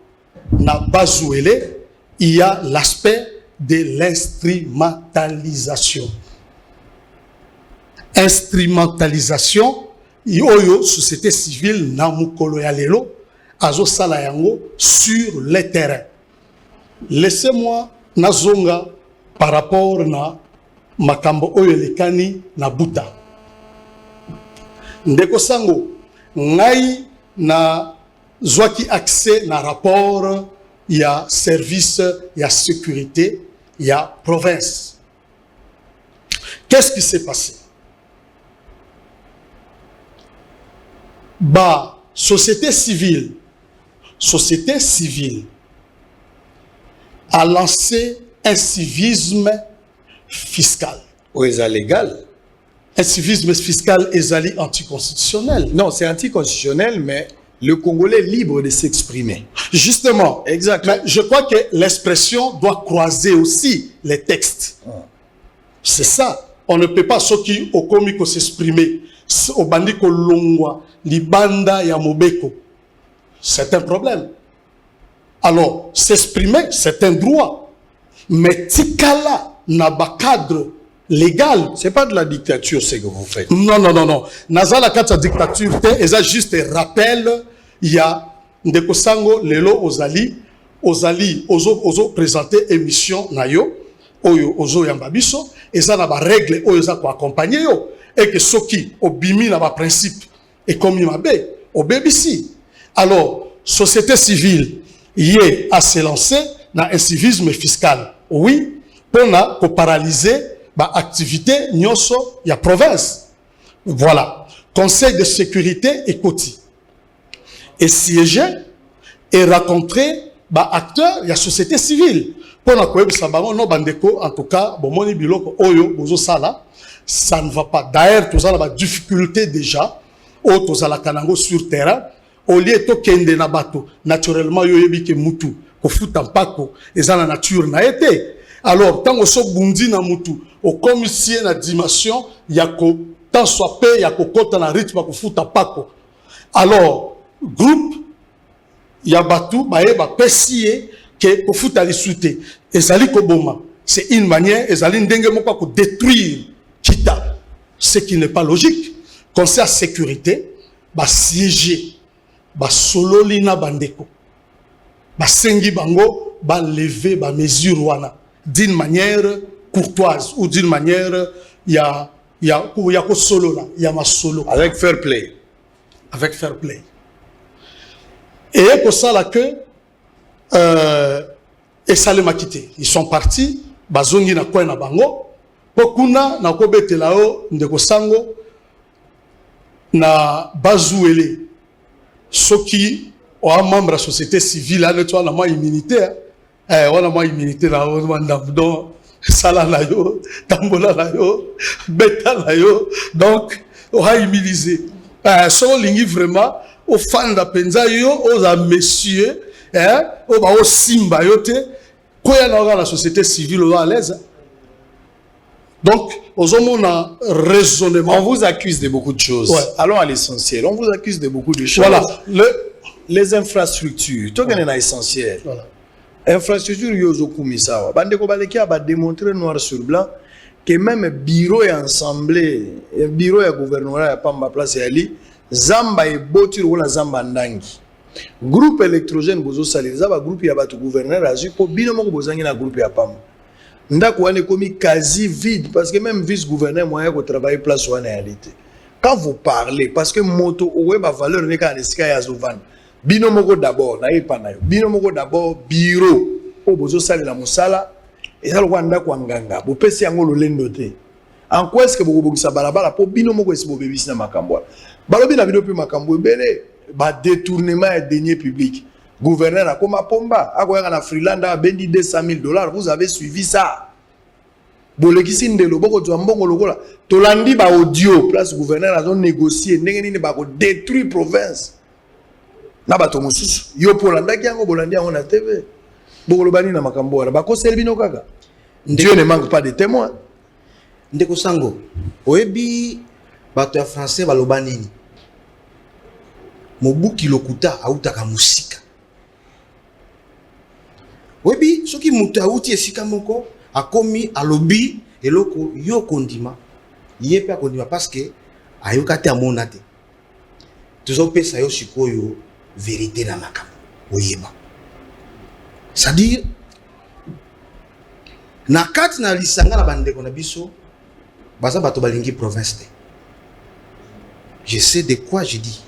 na bazouele, il y a l'aspect de l'instrumentalisation. Instrumentalisation, yoyo société civile na mukolo ya lelo azo sala yango sur le terrain. Laissez-moi nazonga par rapport na makambo oyo lekani na buta. Ndeko sango ngai na zwaki accès na rapport ya service ya sécurité ya province. Qu'est-ce qui s'est passé? Bah, société civile a lancé un civisme fiscal. Ou est légal? Un civisme fiscal est anticonstitutionnel. Non, c'est anticonstitutionnel, mais le Congolais est libre de s'exprimer. Justement. Exactement. Mais je crois que l'expression doit croiser aussi les textes. C'est ça. On ne peut pas, ceux qui ont commis qu'on s'exprimer, au bandit ko longwa, libanda ya mobeko. C'est un problème. Alors, s'exprimer, c'est un droit. Mais tikala n'a pas cadre légal. C'est pas de la dictature, ce que vous faites. Non. Naza la carte dictature, et ça juste rappel, il y a ndeko sango lelo ozali ozo présenter émission na yo, oyo ozo yamba biso, et ça na ba règle oyo za ko accompagner yo, et que soki obimi na ba principe et comme il m'a bé, au BBC. Alors, société civile y est à se lancer dans un civisme fiscal. Oui, pour na ko paralyser ba activité nyoso ya province. Voilà. Conseil de sécurité et Koti. Et siéger et rencontrer ba acteurs ya société civile. Pour na koyeb sabango no bandeko en tout cas bon moni biloko oyo bozo sala ça ne va pas. D'ailleurs tous ça la difficulté déjà au tous la kanango sur terrain au lieu to kende na bato naturellement yo yebi ke mutu ko futa mpako eza na nature na été. Alors tant so bundi na mutu au commissaire na dimension ya ko tant soit pe ya ko kota na rythme ko futa pako. Alors groupe ya batu bae ba pesier que ko futa li souté ezali ko boma. C'est une manière ezali ndenge moko ko détruire kita, ce qui n'est pas logique. Conseil à sécurité ba siéger ba sololi na bandeko ba sengi bango ba lever ba mesure wana d'une manière courtoise ou d'une manière ya ko solo là ya ma solo avec fair play. Avec fair play. Et pour ça là que et ça les m'a quitté. Ils sont partis bazongi na kwa na bango pokuna na ko betelao ndeko sango na bazuele soki o membre de la société civile là tu as la immunité on a moins immunité là on donc sala na yo tambola na yo beta na yo donc on a immunisé so lingi vraiment au fan da penza yo aux a messieurs au ba au simba yo te ko ya na la société civile au à l'aise. Donc, aux hommes, on a raisonnement. On vous accuse de beaucoup de choses. Ouais. Allons à l'essentiel. On vous accuse de beaucoup de choses. Voilà. Les infrastructures. Tout est essentiel. Voilà. Infrastructure, yozo kumisawa. Bandeko baleki a démontré noir sur blanc que même bureau et assemblée, bureau et gouvernement ya pamba place ya li, zamba e botir wala zamba ndangi. Groupe électrogène bozo saliza ba groupe ya batu gouverneur azu ko bino moko bozangi na groupe ya pamba. Ndako wane komi quasi vide parce que même vice-gouverneur moyen ko travailler place wane réalité. Quand vous parlez parce que moto owe ba valeur ne ka nesika ya zovan. Bino moko d'abord na yepa na yo. Bino moko d'abord bureau o bozo sali la musala et ça le wanda ko nganga. Bo pesi yango lolendo te. En quoi est-ce que boko bokisa balabala po bino moko esi bo bebisi na makambo. Balobi na bino pe makambo ebele ba détournement et deniers publics. Gouverneur a comme pomba, a quoi na Freeland a bendi $200,000. Vous avez suivi ça. Bolekisi ndelo boko tuambongo lokola. Tolandi ba audio place gouverneur a négocier ndenge nini ba ko détruire province. Na bato mosusu yo polanda ki yango bolandi yango na TV. Boko lobani na makambo wana ba ko selbino kaka. Dieu ne manque pas de témoins. Ndeko sango. Oyebi bato ya français balobani nini? Mobuki lokuta autaka musika. Webi, ce qui mouta outi esika moko a commis à lobby et loko yo kondima. Yé pas kondima parce que ayokate a monate. Toujours pesa yo sikoyo vérité na makam. Oyeba. C'est-à-dire na kati na lisanga na bandeko na biso baza bato balingi province te. Je sais de quoi je dis.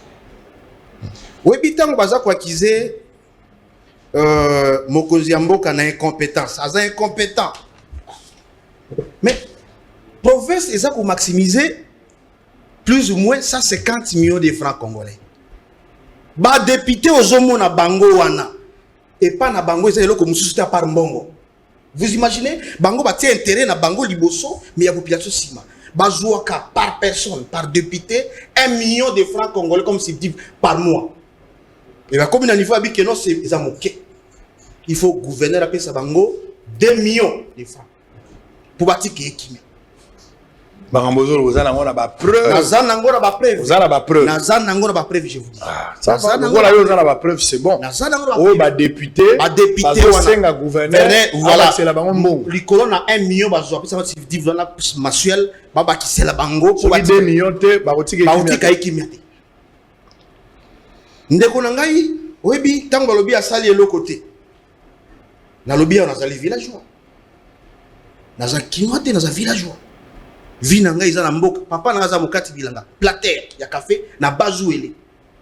Webi tango baza kwa kize Mokozi Mboka na incompétence, aza incompétent. Mais province, ils ont maximisé plus ou moins 150 millions de francs congolais. Ba député aux hommes na bango wana. Et pas na bango, ils ont comme société par mbongo. Vous imaginez, bango ba tie intérêt na bango liboso, mais il y a population sima. Ba jouaka par personne, par député, 1 million de francs congolais comme c'est dit par mois. Et bien comme il y a un niveau que non, c'est moqué. Il faut gouverner à sa bango 2 millions de francs. Pour bâtir qui est qui. Barambozo, vous avez une preuve. Nazan nango na ba preuve. Vous avez une preuve. Nazan nango na ba preuve, je vous dis. Ça va. Vous avez une preuve, c'est bon. Nazan nango na ba preuve. Oh, bah député. Ba député wana. Gouverneur. Voilà. C'est la bango. L'icône a 1 million bazo. Après ça va se dire dans la mensuel. Baba qui c'est la bango. Pour 2 millions te. Barotique kaiki. Ndeko nangai. Oyebi tango balobi asali elo côté. Na lobi on azali villageois. Naza kinoate naza villageois. Vinanga iza na mboka. Papa na za mokati bilanga. Plater ya café na bazouele.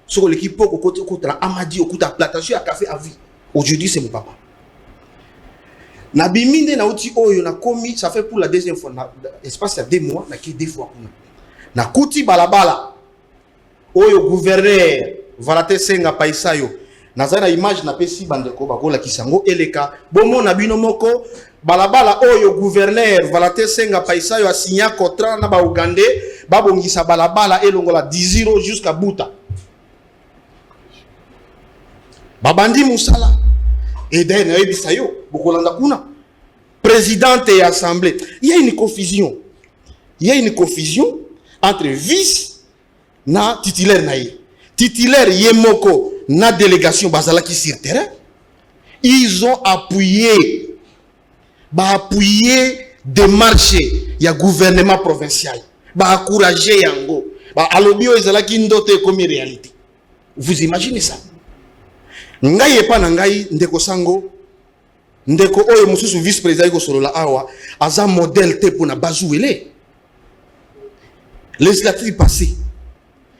Soko l'équipe poko côté côté na Amadi okuta plantation ya café à vie. Aujourd'hui c'est mon papa. Na biminde na uti oyo na komi ça fait pour la deuxième fois na espace ya 2 mois na ki 2 fois kuna. Na kuti balabala. Oyo gouverneur Valaté Senga Paisayo. Nazana image na pesi bandeko bakola kisango eleka bomo na bino moko balabala oyo gouverneur Valaté Senga Paisayo a signé contrat na ba Ougandais babongisa balabala elongola 10 € jusqu'à Buta babandi musala et d'ailleurs ebisayo bokolanda kuna présidente et assemblée. Il y a une confusion entre vice na titulaire naïe. Titulaire Yemoko na délégation Bazalaki sur terrain, ils ont appuyé démarche ya gouvernement provincial, encourager yango, alobio ezalaki ndote comme réalité. Vous imaginez ça? Ngai epa na ngai ndeko sango ndeko oyo mususu vice président ko solola awa aza modèle te pour na bazouele. Législative passée,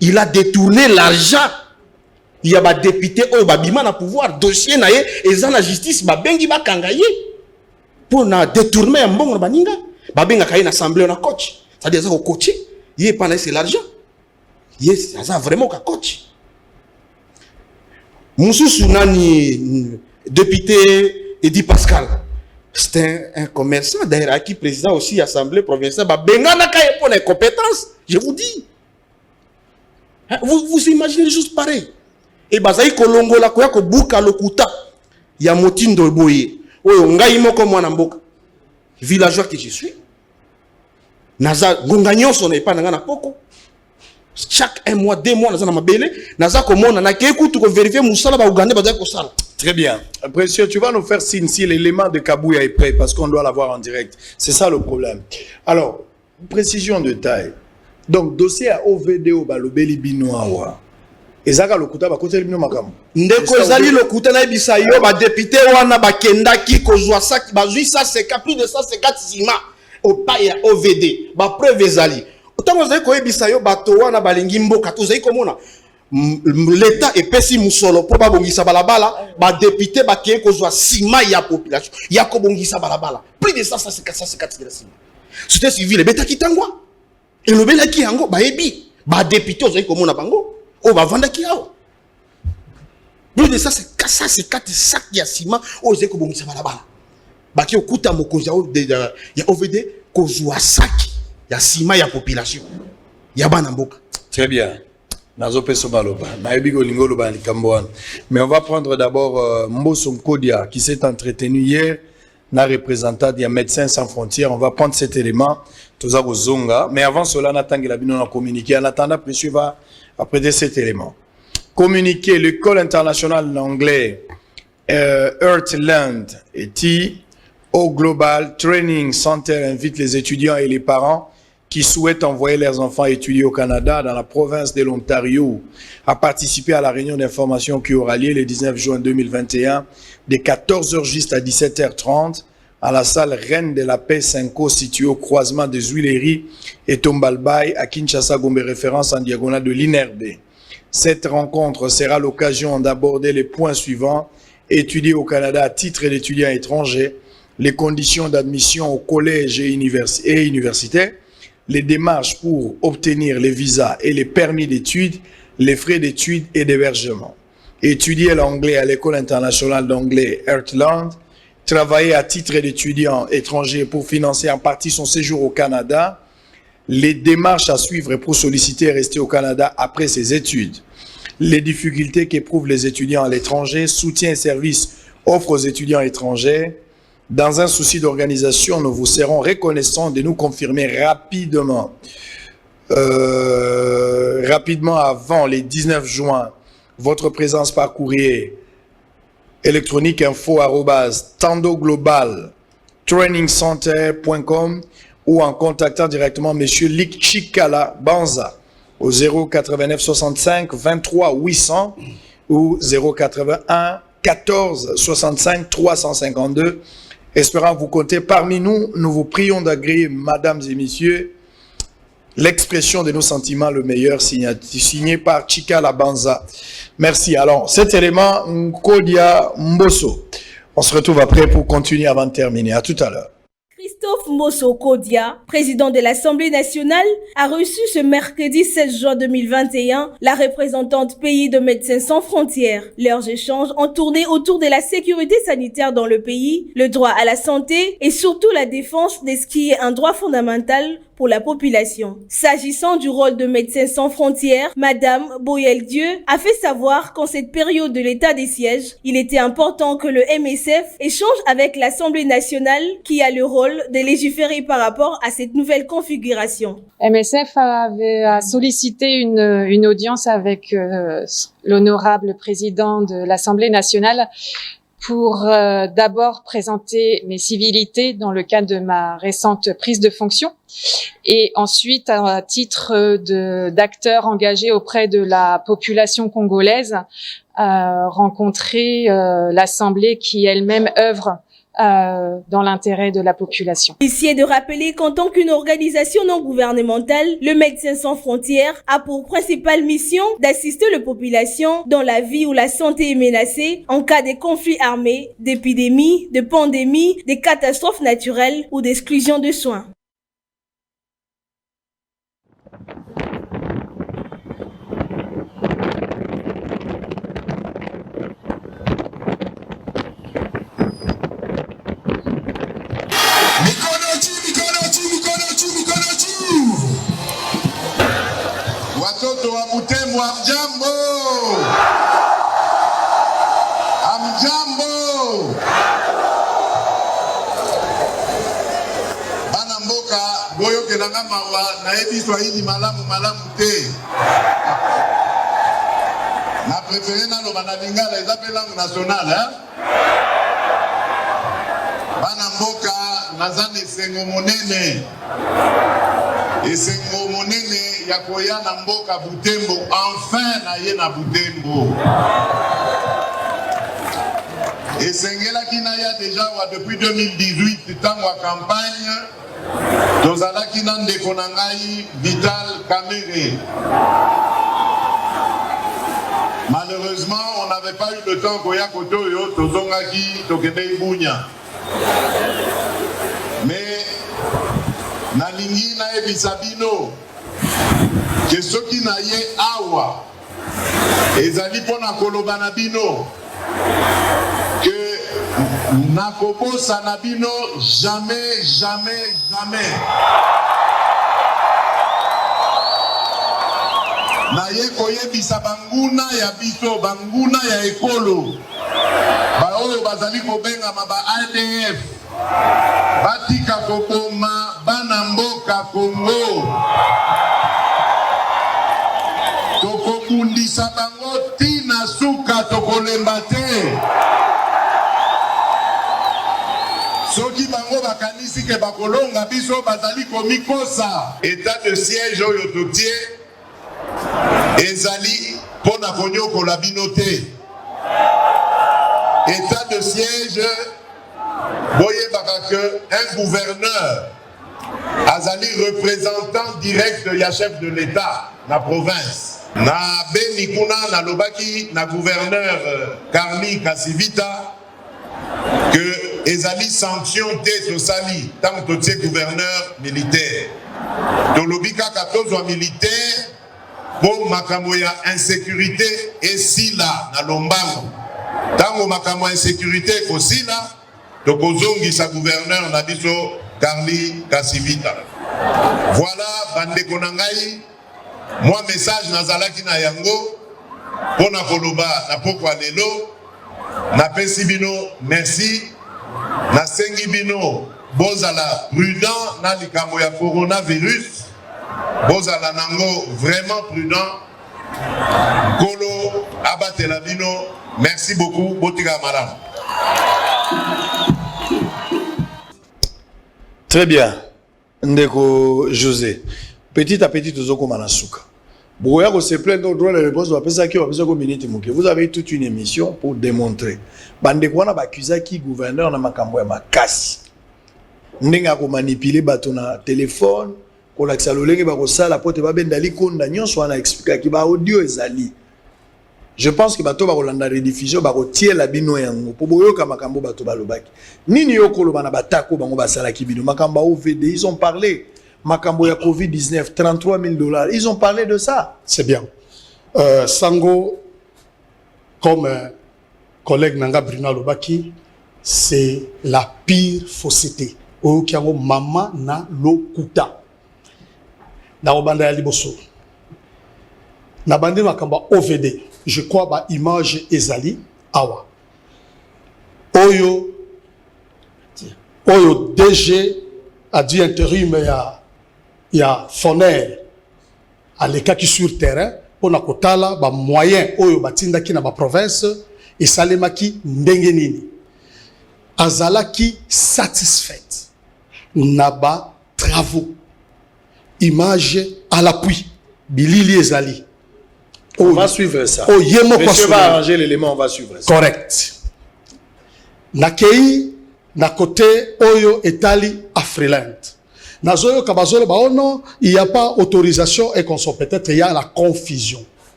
il a détourné l'argent. Il y a des députés qui ont pouvoir dossier na et dans la justice ba bengi ba kangaye pour na détourner un bon baninga ba benga kaye na assemblée na coach. Ça dit ça au coach, il est pas c'est l'argent. Yes, ça vraiment ka coach. Mususu nani député Edi Pascal. C'est un commerçant d'ailleurs qui président aussi assemblée provinciale ba benga na kaye pour les compétences, je vous dis. Vous imaginez juste pareil. Et bazaï kolongo la koya ko buka lokuta ya motindo boye oyo ngai moko mwana mboka villageois que je suis naza gonganyo sonne pas na poko chaque 1 mois 2 mois naza na mabele naza komona na ke kutu ko vérifier musala ba ugandais bazaï ko sala. Très bien. Précieux, tu vas nous faire signe si l'élément de Kabouya est prêt parce qu'on doit l'avoir en direct. C'est ça le problème. Alors, précision de taille. Donc dossier à OVDO balobeli binoawa. Ezaka lokuta ba kote bino makam. Ndeko ezali lokuta na bisa yo ba député wana ba kendaki kozwa saki bazui ça c'est plus de 150 cima au paye ya OVD. Ba preuve ezali. Otango zali ko ebisa yo bato wana balingi mboka to zali komona. L'état est pesi musolo pour ba bongisa balabala ba député ba ke kozwa cima ya population. Ya ko bongisa balabala. Plus de 150 cima. C'était civil beta kitangwa. Et le bel qui yango ba ebi ba député ozali komona bango. Oh, bah, vendre qui a plus de ça, c'est 4 sacs de ciment. Oh, c'est que bon, ça va là-bas. Bah, qui au coup, il y a OVD, kozwa sac, il y a ciment, il y a population. Il y a banamboka. Très bien. Mais on va prendre d'abord Mbosom Kodia, qui s'est entretenu hier, na représentant des Médecins Sans Frontières. On va prendre cet élément, tous à Zonga. Mais avant cela, on attend que la bino a communiqué. En attendant, monsieur va après cet élément. Communiqué, l'école internationale d'anglais Earthland et au Global Training Center invite les étudiants et les parents qui souhaitent envoyer leurs enfants étudier au Canada, dans la province de l'Ontario, à participer à la réunion d'information qui aura lieu le 19 juin 2021, de 14h juste à 17h30, à la salle Reine de la Paix 5 située au croisement des Huileries et Tombalbaye à Kinshasa, Gombe, référence en diagonale de l'INRB. Cette rencontre sera l'occasion d'aborder les points suivants: étudier au Canada à titre d'étudiant étranger, les conditions d'admission au collège et université, les démarches pour obtenir les visas et les permis d'études, les frais d'études et d'hébergement. Étudier l'anglais à l'école internationale d'anglais Heartland, travailler à titre d'étudiant étranger pour financer en partie son séjour au Canada, les démarches à suivre pour solliciter et rester au Canada après ses études, les difficultés qu'éprouvent les étudiants à l'étranger, soutien et services offrent aux étudiants étrangers. Dans un souci d'organisation, nous vous serons reconnaissants de nous confirmer rapidement avant les 19 juin, votre présence par courrier électronique info@tandoglobaltrainingcenter.com ou en contactant directement M. Lik Chikala Banza au 089 65 23 800 ou 081 14 65 352. Espérant vous compter parmi nous, nous vous prions d'agréer, mesdames et messieurs, l'expression de nos sentiments le meilleur signé par Chikala Banza. Merci. Alors, cet élément, Nkodia Mbosso. On se retrouve après pour continuer avant de terminer. À tout à l'heure. Christophe Mbosso Kodia, président de l'Assemblée nationale, a reçu ce mercredi 16 juin 2021 la représentante pays de Médecins sans frontières. Leurs échanges ont tourné autour de la sécurité sanitaire dans le pays, le droit à la santé et surtout la défense de ce qui est un droit fondamental pour la population. S'agissant du rôle de Médecins sans frontières, Madame Boyel-Dieu a fait savoir qu'en cette période de l'état des sièges, il était important que le MSF échange avec l'Assemblée nationale qui a le rôle de légiférer par rapport à cette nouvelle configuration. MSF a sollicité une audience avec l'honorable président de l'Assemblée nationale pour d'abord présenter mes civilités dans le cadre de ma récente prise de fonction et ensuite à titre d'acteur engagé auprès de la population congolaise rencontrer l'Assemblée qui elle-même œuvre dans l'intérêt de la population. Ici est de rappeler qu'en tant qu'une organisation non gouvernementale, le Médecins sans frontières a pour principale mission d'assister la population dont la vie ou la santé est menacée en cas de conflits armés, d'épidémies, de pandémies, de catastrophes naturelles ou d'exclusion de soins. Watoto wa Butembo, amjambo, amjambo. Bana mboka boyo kenanga mawa na ebi Swahili malamu te. Na préféré na loba na lingala ezape langue nationale, hein? Bana mboka nazane esengo monene. Esengo monene ya koya na mboka Butembo, enfin na ye na Butembo. Esengela kina ya déjà wa depuis 2018 tango wa campagne tozala kina ndeko na ngai Vital Kamerhe. Malheureusement, on n'avait pas eu le temps koya kotoyo tozongaki tokende Ibunya. Mais nalingi na ebisabino ke soki na ye awa ezali pona koloba na bino que nakobosa na bino jamais na ye koyebisa banguna ya biso banguna ya ekolo baoyo bazali kobengama ba ADF batika kokoma bana mboka Kongo tokokundisa bango tina suka tokolemba te soki bango bakanisi ke bakolonga biso bazali komikosa. État de siège oyo totie ezali pona konyokola bino te. État de siège boyebaka que un gouverneur azali représentant direct ya chef de l'État na province. Na Beni kuna na lobaki na gouverneur Carly Kasivita que ezali sanction te tosali tant que totie gouverneur militaire. Tolobika katozwa militaire pour makambo ya insécurité et sila na lombango. Tango makambo insécurité ko sila tokozongi sa gouverneur na biso Carly Kasivita. Voilà bande konangai moi message nazalaki na yango pona koloba na pokwa lelo na pesi bino merci na sengi bino bozala prudent na likambo ya coronavirus bozala nango vraiment prudent kolo abatela bino merci beaucoup botika madame. Très bien ndeko José petit à petit tozoko manasuka boya ko se plaindre au droit de réponse va penser que va minute moke vous avez toute une émission pour démontrer bande ko na bakuza ki gouverneur na makambo ya makasi ndenga ko manipuler bato na téléphone ko la xalolenge ba ko sala pote ba bendali konda nyonso ana expliquer ki ba audio ezali. Je pense que bato ba ko landa rediffusion ba ko tie la bino yango po boyoka makambo bato balobaki nini yokolo bana batako bango basala ki bino makambo OVD ils ont parlé makambo ya Covid-19 $33 000 ils ont parlé de ça. C'est bien. Sango comme collègue Nanga Bruno Lobaki c'est la pire fausseté okiango mama na lokuta na obanda ya liboso na bande makambo OVD je crois ba image ezali awa oyo DG a dit intérim ya Foner à l'état qui sur terrain pour na kotala ba moyen oyo batinda ki na ba province et salemaki ndenge nini azalaki satisfaite na ba travaux image à l'appui bilili ezali. On va suivre ça. Monsieur va arranger l'élément, on va suivre ça. Correct. Nakei na côté oyo etali Afriland. Nazoyo kabazolo ba non, il n'y a pas autorisation et qu'on soit peut-être il y a la confusion.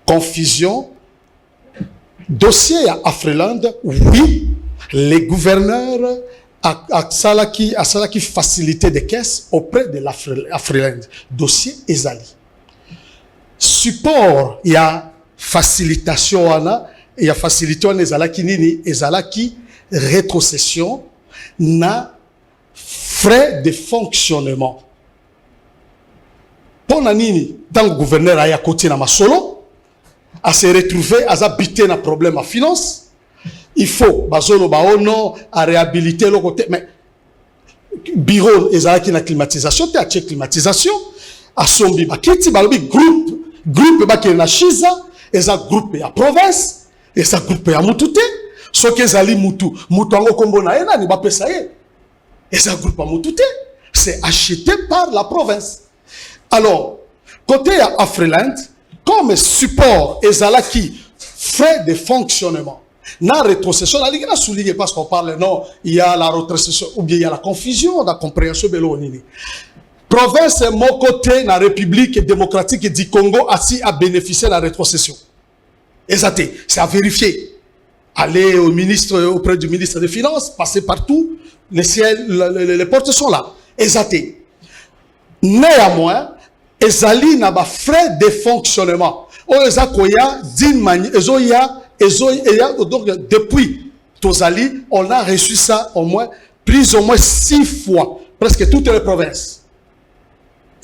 Confusion. Dossier à Afriland, oui, les gouverneurs a salaki facilité des caisses auprès de l'Afriland. Dossier ezali. Support, il y a facilitation, il y a facilitation, il y a rétrocession, na frais de fonctionnement. Pour nini, dans le gouverneur a côté na masolo, à se retrouver à habiter na problème à finance, il faut basolo baono à réhabiliter le côté, mais bureau ezalaki na climatisation, te a climatisation, à sombi bakiti balobi groupe baki na shiza, eza groupe ya province, eza groupe ya mutute, so ke zali mutu ango kombo na ena ni ba pesa ye. Eza groupe ya mutute, c'est acheté par la province. Alors, côté ya Afriland, comme support ezalaki frais de fonctionnement, na rétrocession, la ligue a souligné parce qu'on parle, non, il y a la rétrocession, ou bien il y a la confusion, la compréhension de l'ONU. Province, mon côté, la République démocratique du Congo, a bénéficié de la rétrocession. Exactement, c'est à vérifier. Aller au ministre, auprès du ministre des Finances, passer partout, les portes sont là. Exactement. Néanmoins, ezali na ba frais de fonctionnement. Oezakoya d'une manière, donc depuis Tozali, on a reçu ça au moins 6 fois, presque toutes les provinces.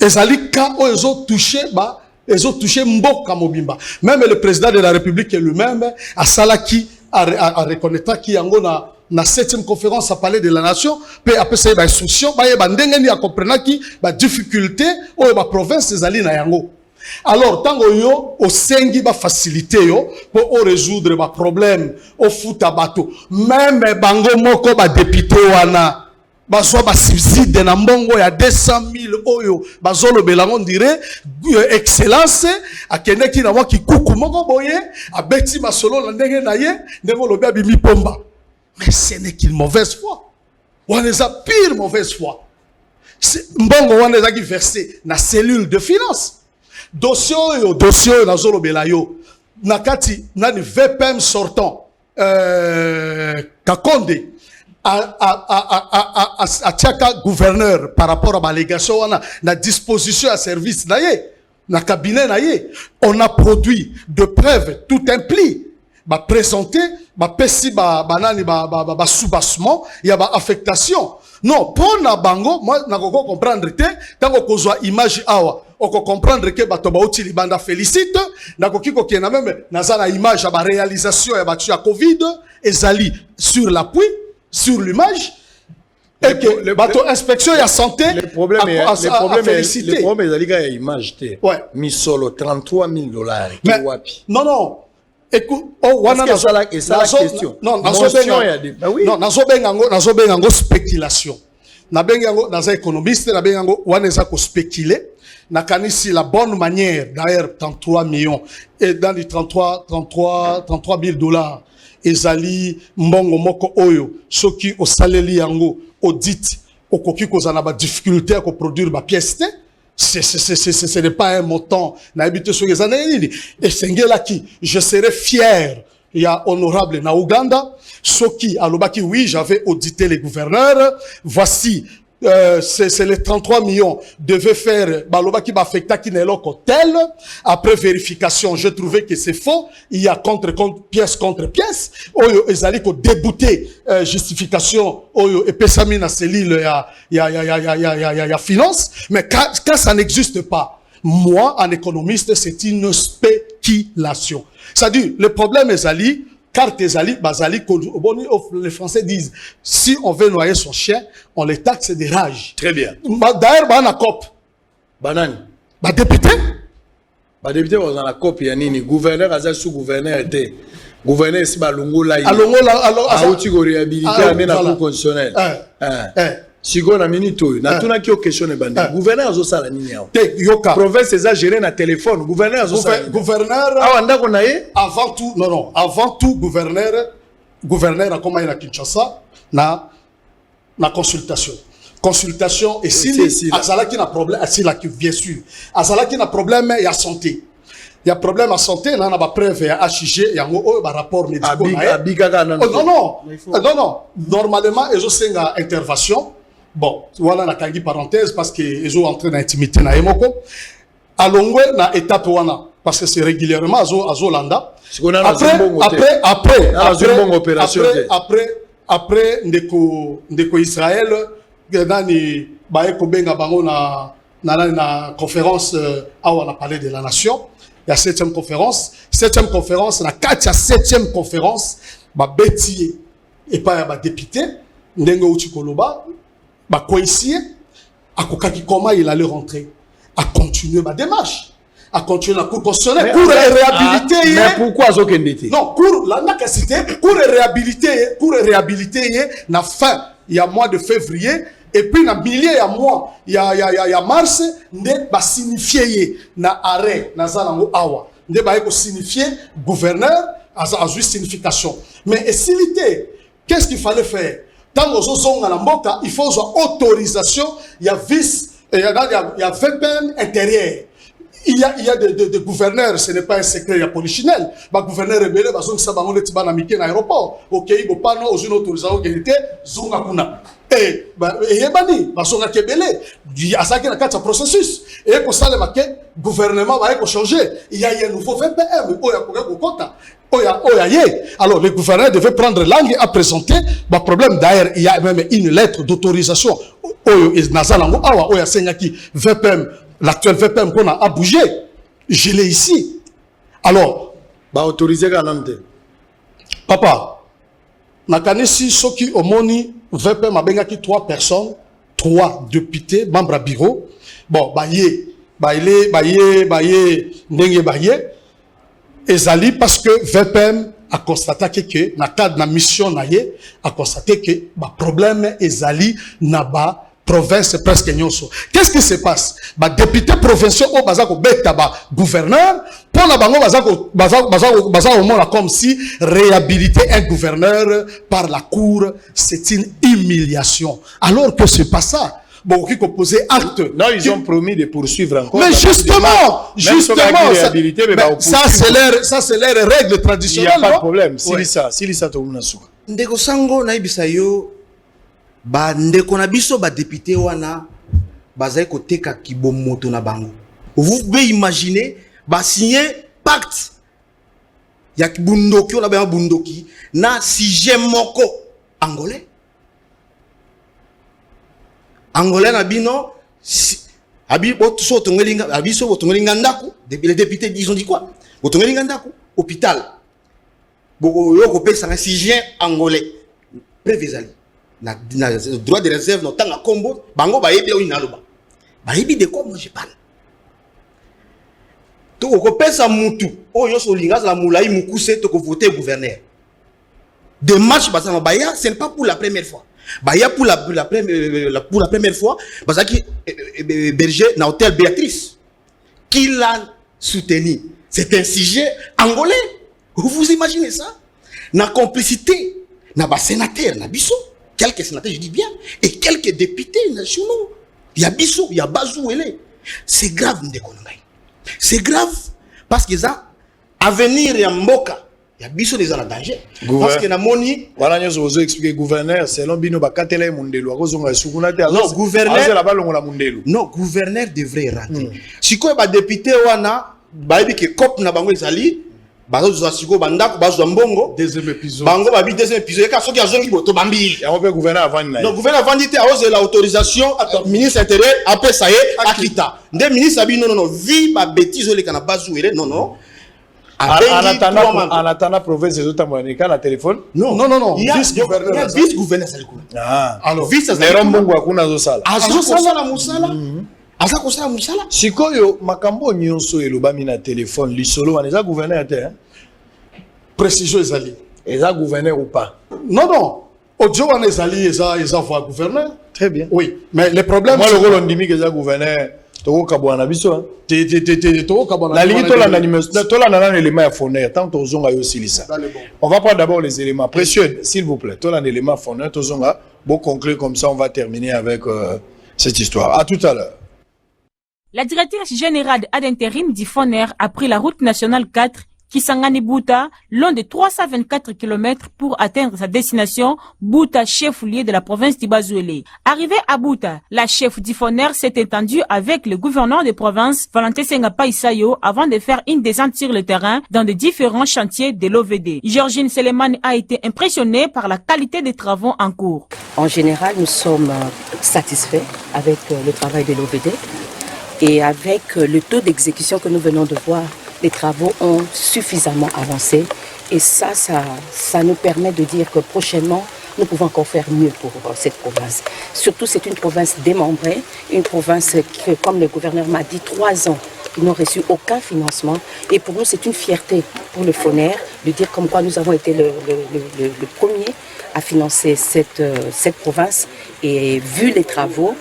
Ezali ka ils ont touché Mboka Mobimba. Même le président de la République lui-même a salaki a reconnaître qui yango na 7e conférence à parler de la nation peut après ça ba instruction ba ndenge ni a comprendre qui ba difficulté o ba province ezali na yango. Alors tango yo o sengi ba facilité yo pour résoudre ba problème au futa bato même bango moko ba député wana baso ba subside na mbongo ya 200 000 oyo bazolo belango dire excellence akende ki na wa kikuku moko boye abeti masolo na ndenge na ye ndeko lobi abimi pomba. Mais ce n'est qu'une mauvaise foi. On est la pire mauvaise foi. Mbongo on est versé na cellule de finance. Dossier na zolo belayo nakati nani VPM sortant Kakonde atiaka gouverneur par rapport à l'allégation wana na disposition à service na ye na cabinet na ye, on a produit de preuves tout impli ba présenter ba pesi ba banani ba soubassement ya ba affectation. Non, pour na bango moi na koko comprendre te tango kozwa image awa oko comprendre que bato ba uti libanda félicite na kokiko kena même nazana image ba réalisation ya batu ya Covid ezali sur l'appui sur l'image et que le bateau inspection ya santé le problème est la image té mi solo $33,000 wapi non écoute wana na la question non nazo benga spéculation na benga ngo na économiste na benga ngo wana za ko spéculer na kanisi la bonne manière d'ailleurs 33 millions et dans les $33,000 ezali mbongo moko oyo soki osaleli yango audit okoki kozana ba difficulté à produire ba pièce te ce n'est pas un montant na habité sur les années et sengela ki je serais fier il y a honorable na Uganda soki alobaki oui j'avais audité les gouverneurs voici c'est les 33 millions devait faire balobaki ba affecta qui n'est l'hôtel après vérification j'ai trouvé que c'est faux il y a pièce contre pièce oyo ezali ko débouter justification oyo epesami na cellule ya finance mais quand ça n'existe pas moi en économiste c'est une spéculation c'est-à-dire le problème ezali carte ezali bazali les Français disent si on veut noyer son chien on les taxe des rages. Très bien. D'ailleurs ba na COP banani ba député on a la COP ya nini gouverneur azali sous gouverneur était gouverneur si ba longola alors auti ko réhabiliter amena cour constitutionnel sigo na minute na tuna ki o question e bandi gouverneur azo sala nini yao te yoka province eza géré na téléphone gouverneur azo sala gouverneur awanda ko na ye avant tout gouverneur a comment il a Kinshasa na consultation et si azala qui na problème asila qui bien sûr azala qui na problème ya santé il y a problème à santé là na ba preuve ya HIG yango o ba rapport médical non normalement ezo senga intervention bon voilà la kangi parenthèse parce que ezo entrer dans intimité na emoko alongwe na étape wana parce que c'est régulièrement azo landa après ndeko Israël nani ba eko benga bango na conférence awa na palais de la nation. Il y a 7e conférence na 4 ya 7e conférence ba betier et pas ya ba député ndenge uti koloba ba koisie akokaki comment il allait rentrer à continuer ma démarche à continuer la cour constitutionnelle pour réhabiliter mais pourquoi azokendete non pour la cité pour réhabiliter na fin il y a mois de février et puis na milliers ya mois il y a mars nde ba signifier na arrêt na zalango awa nde ba ko signifier gouverneur a juste signification mais s'ilité qu'est-ce qu'il fallait faire tant aux zonga na mboka il faut autorisation il y a vice il y a VPN intérieur. Il y a des gouverneurs, ce n'est pas un secret, il y a polichinelle. Les gouverneurs rebelles, ils ont dit qu'ils ont été dans l'aéroport. Ok, ils n'ont pas une autorisation qui était Zongakuna. Et ils ont été rebelles. Il y a ça qui est dans le processus. Et pour ça, le gouvernement va changer. Il y a un nouveau VPM. Alors, les gouverneurs devaient prendre langue à présenter. Le problème d'ailleurs, il y a même une lettre d'autorisation. L'actuel VPM qu'on a bougé, je l'ai ici. Alors, autorisé Ganante. Papa, nakanesi soki omoni VPM a bengaki 3 personnes, 3 députés, membres à bureau. Bon, baye, ndenge baye. Ezali parce que VPM a constaté que na cadre na mission na ye a constaté que problème ezali na ba province presque nyonso. Qu'est-ce qui se passe? Député provincial au bazako beta gouverneur pour la bango bazako comme si réhabiliter un gouverneur par la cour c'est une humiliation. Alors que c'est pas ça. Bon, qui composait acte. Non, ils ont promis de poursuivre encore. Mais justement, ça c'est leur règle traditionnelle. Il n'y a pas de problème. Silisa to unasu. Ndeko sango na ibisayo ba ndeko na biso ba député wana bazai koteka kibomoto na bango. Vous pouvez imaginer ba signer pacte ya bundoki on a bien bundoki na sujet moko angolais na bino abi boto tongelinga abi so tongelinga ndako les députés ils ont dit quoi botongelinga ndako hôpital boko yo kopesa un sujet angolais prévisali na droit de réserve no tanga kombo bango ba yebi o inaloba ba yebi de quoi moi je parle to kopesa mutu o yo so linga la moulai mukuse to ko voter gouverneur des matchs basama baya c'est pas pour la première fois baya pour la première fois parce que berger na hôtel Béatrice qui l'a soutenu c'est un sujet angolais. Vous imaginez ça? Na complicité na ba sénateur na biso quelques sénateurs je dis bien et quelques députés nationaux il y a biso il y a Bazou ele c'est grave ndekonangai. C'est grave parce que ça avenir ya mboka ya biso des en danger parce que na moni voilà nous vous expliquer gouverneur selon bino bakatela mundelo akozonga sukuna te non gouverneur la balongola mundelo non gouverneur devrait rater siko ba député wana ba bi ke cop na bango ezali bazo siko bandako bazo mbongo deuxième épisode bango ba bi deuxième épisode ka soki azongi boto bambi ya on gouverneur avant na non gouverneur avant dit à ose l'autorisation ministre intérieur après ça y est akita nde ministre abi non vi ba bêtise le kana bazuele non en attendant province des autres monétaires la téléphone non vice-gouverneur vice-gouverneur saliko alors vice les mbongo akuna zo sala azosala musala aza kosala musala sikoyo makambo nyonso elobami na téléphone lisolo wana eza gouverneur te précision ezali eza gouverneur ou pas non audio wana ezali eza voix gouverneur très bien oui mais le problème moi le rôle ndimi que eza gouverneur toko kabwana biso toko kabwana la ligne tolanda na élément ya fourneur tant tozonga yo silisa on va prendre d'abord les éléments précieux s'il vous plaît tolanda élément fourneur tozonga bon conclure comme ça on va terminer avec cette histoire à tout à l'heure. La directrice générale ad intérim du FONER a pris la route nationale 4 Kisangani-Bouta, long de 324 km pour atteindre sa destination, Bouta, chef-lieu de la province d'Ibazouélé. Arrivé à Bouta, la chef du FONER s'est étendue avec le gouverneur de province, Valentin Senga Païsayo, avant de faire une descente sur le terrain dans de différents chantiers de l'OVD. Georgine Seleman a été impressionnée par la qualité des travaux en cours. En général, nous sommes satisfaits avec le travail de l'OVD. Et avec le taux d'exécution que nous venons de voir, les travaux ont suffisamment avancé. Et ça nous permet de dire que prochainement, nous pouvons encore faire mieux pour cette province. Surtout, c'est une province démembrée, une province que, comme le gouverneur m'a dit, 3 ans, ils n'ont reçu aucun financement. Et pour nous, c'est une fierté pour le FONER de dire comme quoi nous avons été le premier à financer cette province. Et vu les travaux,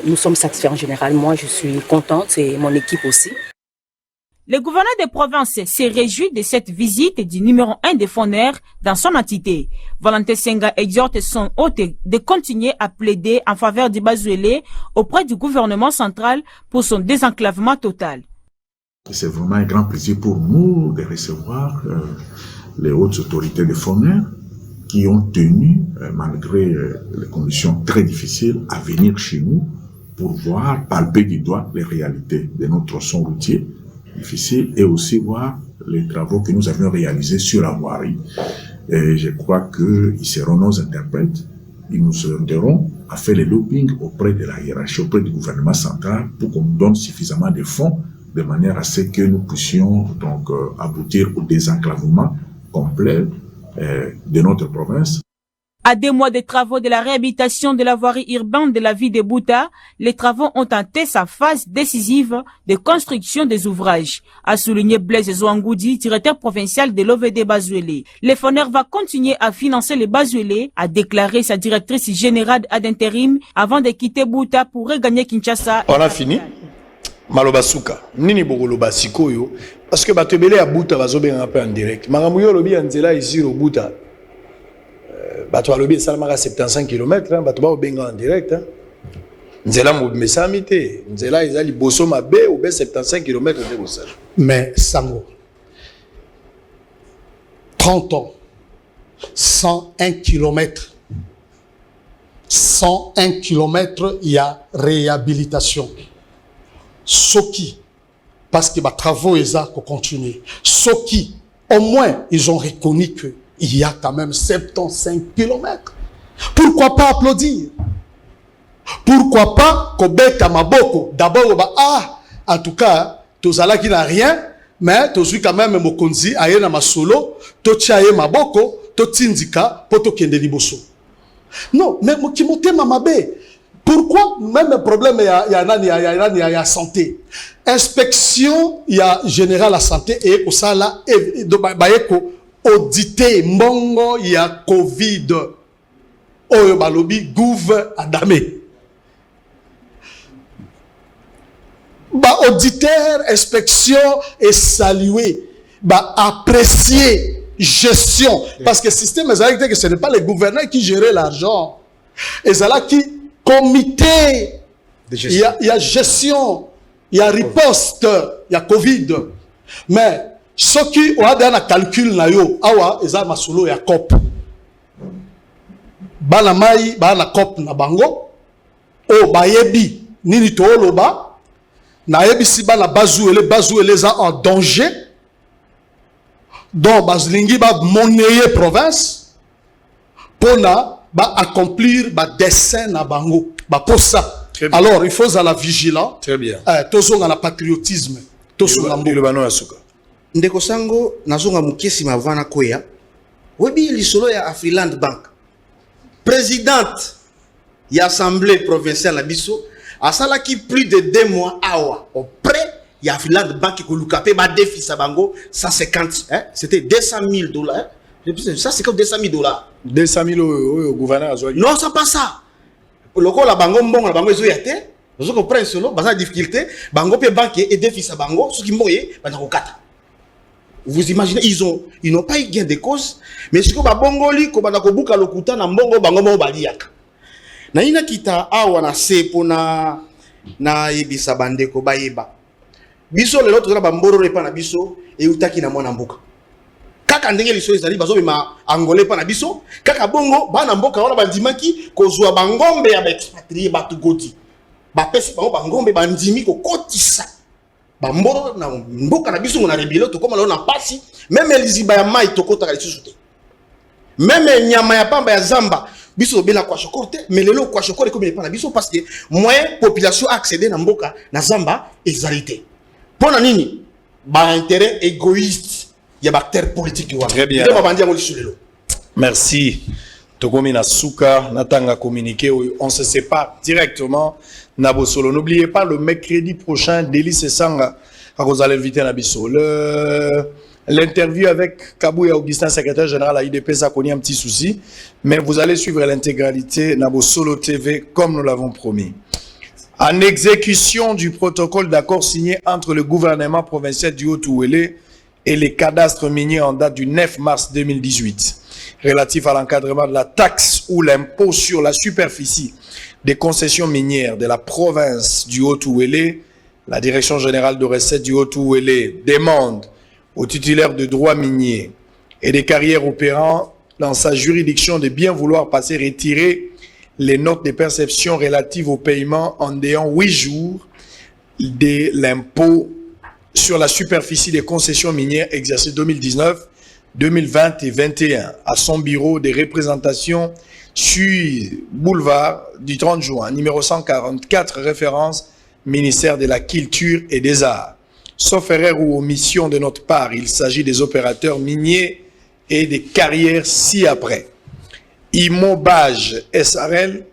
nous sommes satisfaits en général. Moi, je suis contente et mon équipe aussi. Le gouverneur de province s'est réjoui de cette visite du numéro 1 des FONER dans son entité. Valentin Senga exhorte son hôte de continuer à plaider en faveur du Bazouélé auprès du gouvernement central pour son désenclavement total. C'est vraiment un grand plaisir pour nous de recevoir les hautes autorités de FONER qui ont tenu, malgré les conditions très difficiles, à venir chez nous pour voir, palper du doigt les réalités de notre tronçon routier difficile et aussi voir les travaux que nous avions réalisés sur la voirie. Et je crois qu'ils seront nos interprètes. Ils nous aideront à faire le lobbying auprès de la hiérarchie, auprès du gouvernement central pour qu'on nous donne suffisamment de fonds de manière à ce que nous puissions donc aboutir au désenclavement complet de notre province. À 2 mois des travaux de la réhabilitation de la voirie urbaine de la ville de Bouta, les travaux ont atteint sa phase décisive de construction des ouvrages, a souligné Blaise Zouangoudi, directeur provincial de l'OVD Bazouélé. Le FONER va continuer à financer les Bazouélé, a déclaré sa directrice générale ad intérim avant de quitter Bouta pour regagner Kinshasa. On a fini. Maloba Souka, nini bogoloba sikoyo, parce que batebele à Bouta bazobenga un peu en direct. Maramuyo lobi anzela ici au Bouta. Bato alobi salamaka 75 km, bato ba obenga en direct. Nzela mobimesa mité, nzela ezali boso mabe ou 75 km de Bosal. Mais Sango, 30 ans, 101 km. 101 km, il y a réhabilitation. Soki, parce que les travaux ont continué. Soki, au moins, ils ont reconnu qu'il y a quand même 75 km. Pourquoi pas applaudir? Pourquoi pas Kobeka Maboko? D'abord, en tout cas, Tozala qui n'a rien, mais Tozu quand même Mokonzi, Ayena Masolo, Tochaye Maboko, Totindika, Potokende Liboso. Non, mais Mokimote Mamabe. Pourquoi même le problème il y a santé. Inspection, il y a général la santé et au sala et audité mbongo il y a Covid. Oyo balobi gouv adame. Auditeur, inspection et saluer, apprécier gestion. Parce que le système, que ce n'est pas les gouverneurs qui gèrent l'argent. Et c'est là qui comité, il y a gestion, il y a riposte, il y a Covid. Mais ce qui ont un calcul, ils ont masolo et COP. Bana mai, bana COP na bango, o bayebi, nini to loba. Na yebi bana bazou les a en danger. Donc bazlingi ba monnayer province pour accomplir ba dessin na bango ba pour ça. Alors il faut la vigilant. Très bien. Tozo na patriotisme. Tozo na le bano asuka. Ndeko sango nazonga mukesi mavana koya. Webi lisolo ya Afriland Bank. Présidente ya assemblée provinciale na biso asala qui plus de 2 mois awa auprès il y a Afriland Bank qui kolukapé ba défi sa bango 150 hein c'était $200,000 ça c'est comme $200,000 $200,000 au gouverneur azoi. Non c'est pas ça loko la bango mbongo la bango ezoyate ozo ko prendre solo basa difficulté bango pe banque et défi sa bango ce qui moye bana kokata. Vous imaginez ils n'ont pas eu gain de cause mais ce que ba bongoli ko bana ko buka lokuta na mbongo bango mo baliaka na ina kita awa na sepo na yebisa bandeko bayeba biso lelo tozala bamboro repa na biso e utaki na mwana mboka kaka ndenge liso ezali bazo bima angolais pa na biso kaka bongo bana mboka wana bandimaki kozwa bangombe ya expatrié batu goti bapesi bango bangombe bandimi ko kotisa bamboro na mboka na biso na rebilo to koma lelo na pasi même liziba ya mai to kota lisusu te même nyama ya pamba ya zamba biso bela kwa chokorte mais lelo kwa chokore comme pas na biso parce que moyen population accéder na mboka na zamba exalité pona nini ba intérêt égoïste ya acteur politique wa très bien merci tokomi na suka natanga communiquer on se sépare directement na Bosolo. N'oubliez pas le mercredi prochain Délice Sanga quand vous allez inviter na biso l'interview avec Kabouya Augustin, secrétaire général à IDP, ça connaît un petit souci, mais vous allez suivre l'intégralité na Bosolo TV comme nous l'avons promis. En exécution du protocole d'accord signé entre le gouvernement provincial du Haut-Ouélé et les cadastres miniers en date du 9 mars 2018, relatif à l'encadrement de la taxe ou l'impôt sur la superficie des concessions minières de la province du Haut-Ouélé, la Direction générale de recettes du Haut-Ouélé demande aux titulaires de droits miniers et des carrières opérant dans sa juridiction de bien vouloir passer retirer les notes de perception relatives au paiement en déant 8 jours de l'impôt sur la superficie des concessions minières exercées 2019, 2020 et 2021 à son bureau de représentation sur boulevard du 30 juin, numéro 144, référence ministère de la Culture et des Arts. Sauf erreur ou omission de notre part, il s'agit des opérateurs miniers et des carrières ci-après. Imobage SRL,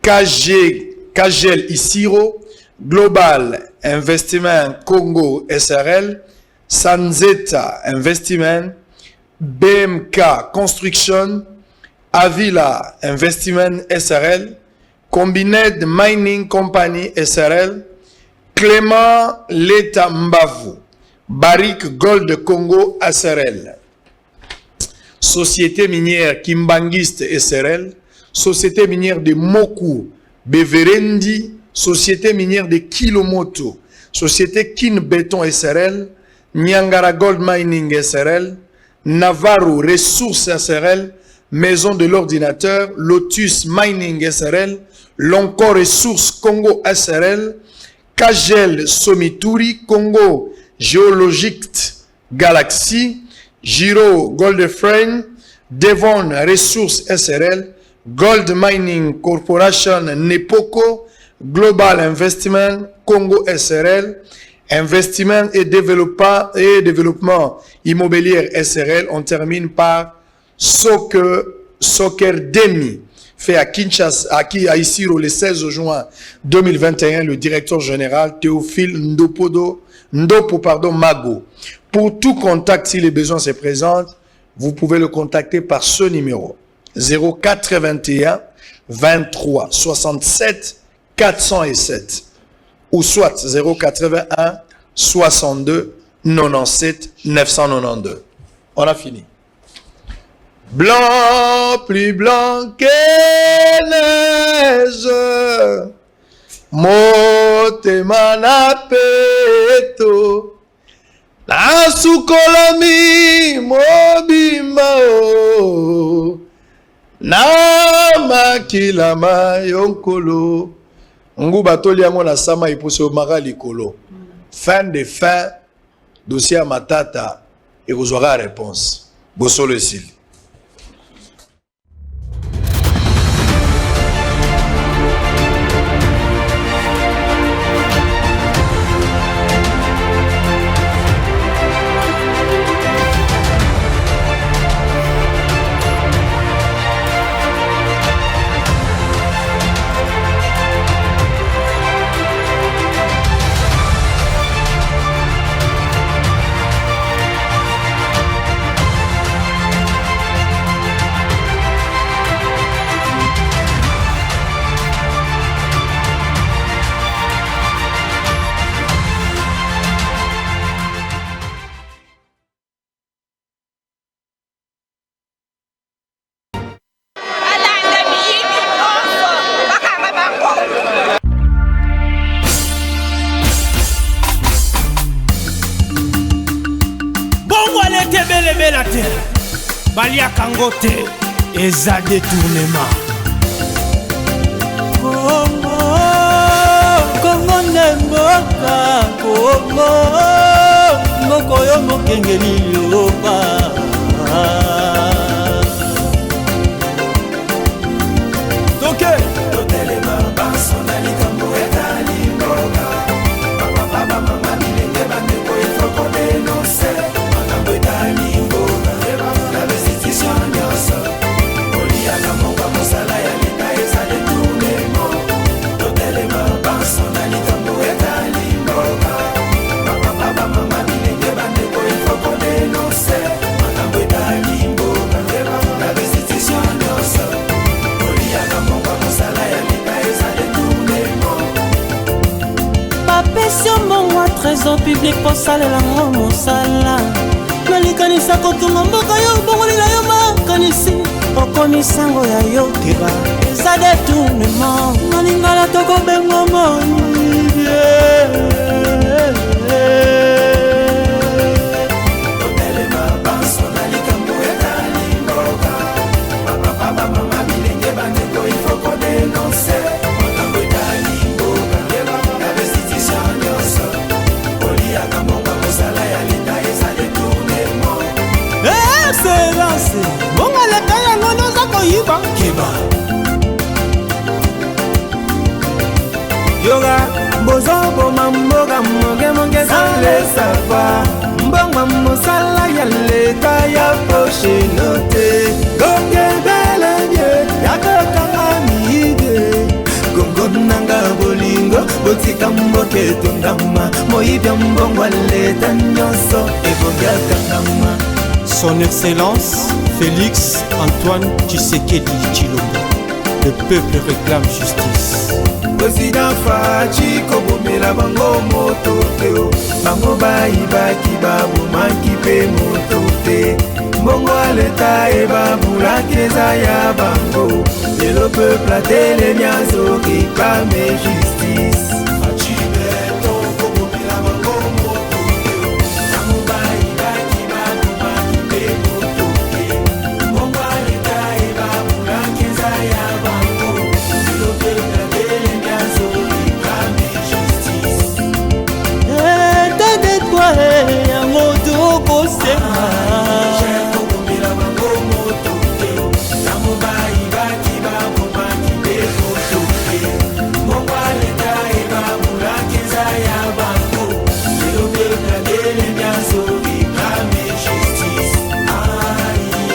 Kagel Isiro, Global Investment Congo SRL, Sanzeta Investment, BMK Construction, Avila Investment SRL, Combined Mining Company SRL, Clément Leta Mbavu, Barrick Gold Congo SRL, Société minière Kimbangiste SRL, Société minière de Moku Beverendi, Société minière de Kilomoto, Société Kin Béton SRL, Nyangara Gold Mining SRL, Navarro Ressources SRL, Maison de l'ordinateur, Lotus Mining SRL, Lonco Ressources Congo SRL, Kagel Somituri, Congo Géologique Galaxy, Giro Goldframe, Devon Ressources SRL, Gold Mining Corporation Nepoko, Global Investment Congo SRL, Investissement et développement immobilier SRL. On termine par Soccer Demi, fait à Kinshasa, à Isiro le 16 juin 2021, le directeur général Théophile Ndopo Mago. Pour tout contact, si les besoins se présentent, vous pouvez le contacter par ce numéro 0421 23 67 407 ou soit 081 62 97 992. On a fini. Blanc, plus blanc que neige, motema na peto, na sukolami mobimba o, na makila mayonkolo. Nguba toli yango na sama ipose o maka likolo. Fin de fin, dossier à Matata, et vous aurez la réponse. Bosolo Sili. Balia Kangote eza détournement. Kongo nemboka Kongo moko yo mokengeli yoba. Toke totelema baso na likambo etali mboka. Papa mama bilenge bandeko ifoko denonse makambo etali mboka. Trésor public pour saler la mosala nalikanisa kotunga mboka yo bongolela yo makanisi okonisango ya yo keba eza détournement nalingala tokobengo moyibie totelema banso na likambo etali mboka papa mama bilenge bandeko ifo kodenonse makambo etali mboka na restitution nyonso. Excellence, bonga le kaya ngono za koyiba kiba. Yoga bozo boma mboga moge moge sale sava. Mbonga mosala ya leta ya poche note. Gonge bele bie yakokanga miide. Gongo nanga bolingo botika mboke tondama. Moyibya mbongwa leta nyonso ebonga kangama. Son Excellence, Félix Antoine Tshisekedi Tshilombo. Le peuple réclame justice. Président Fachi kobomela bango moto teo. Bango bayibaki babomaki pe moto te. Mbongo aleta ebabulaki eza ya bango. Et le peuple a télémiazo réclame justice.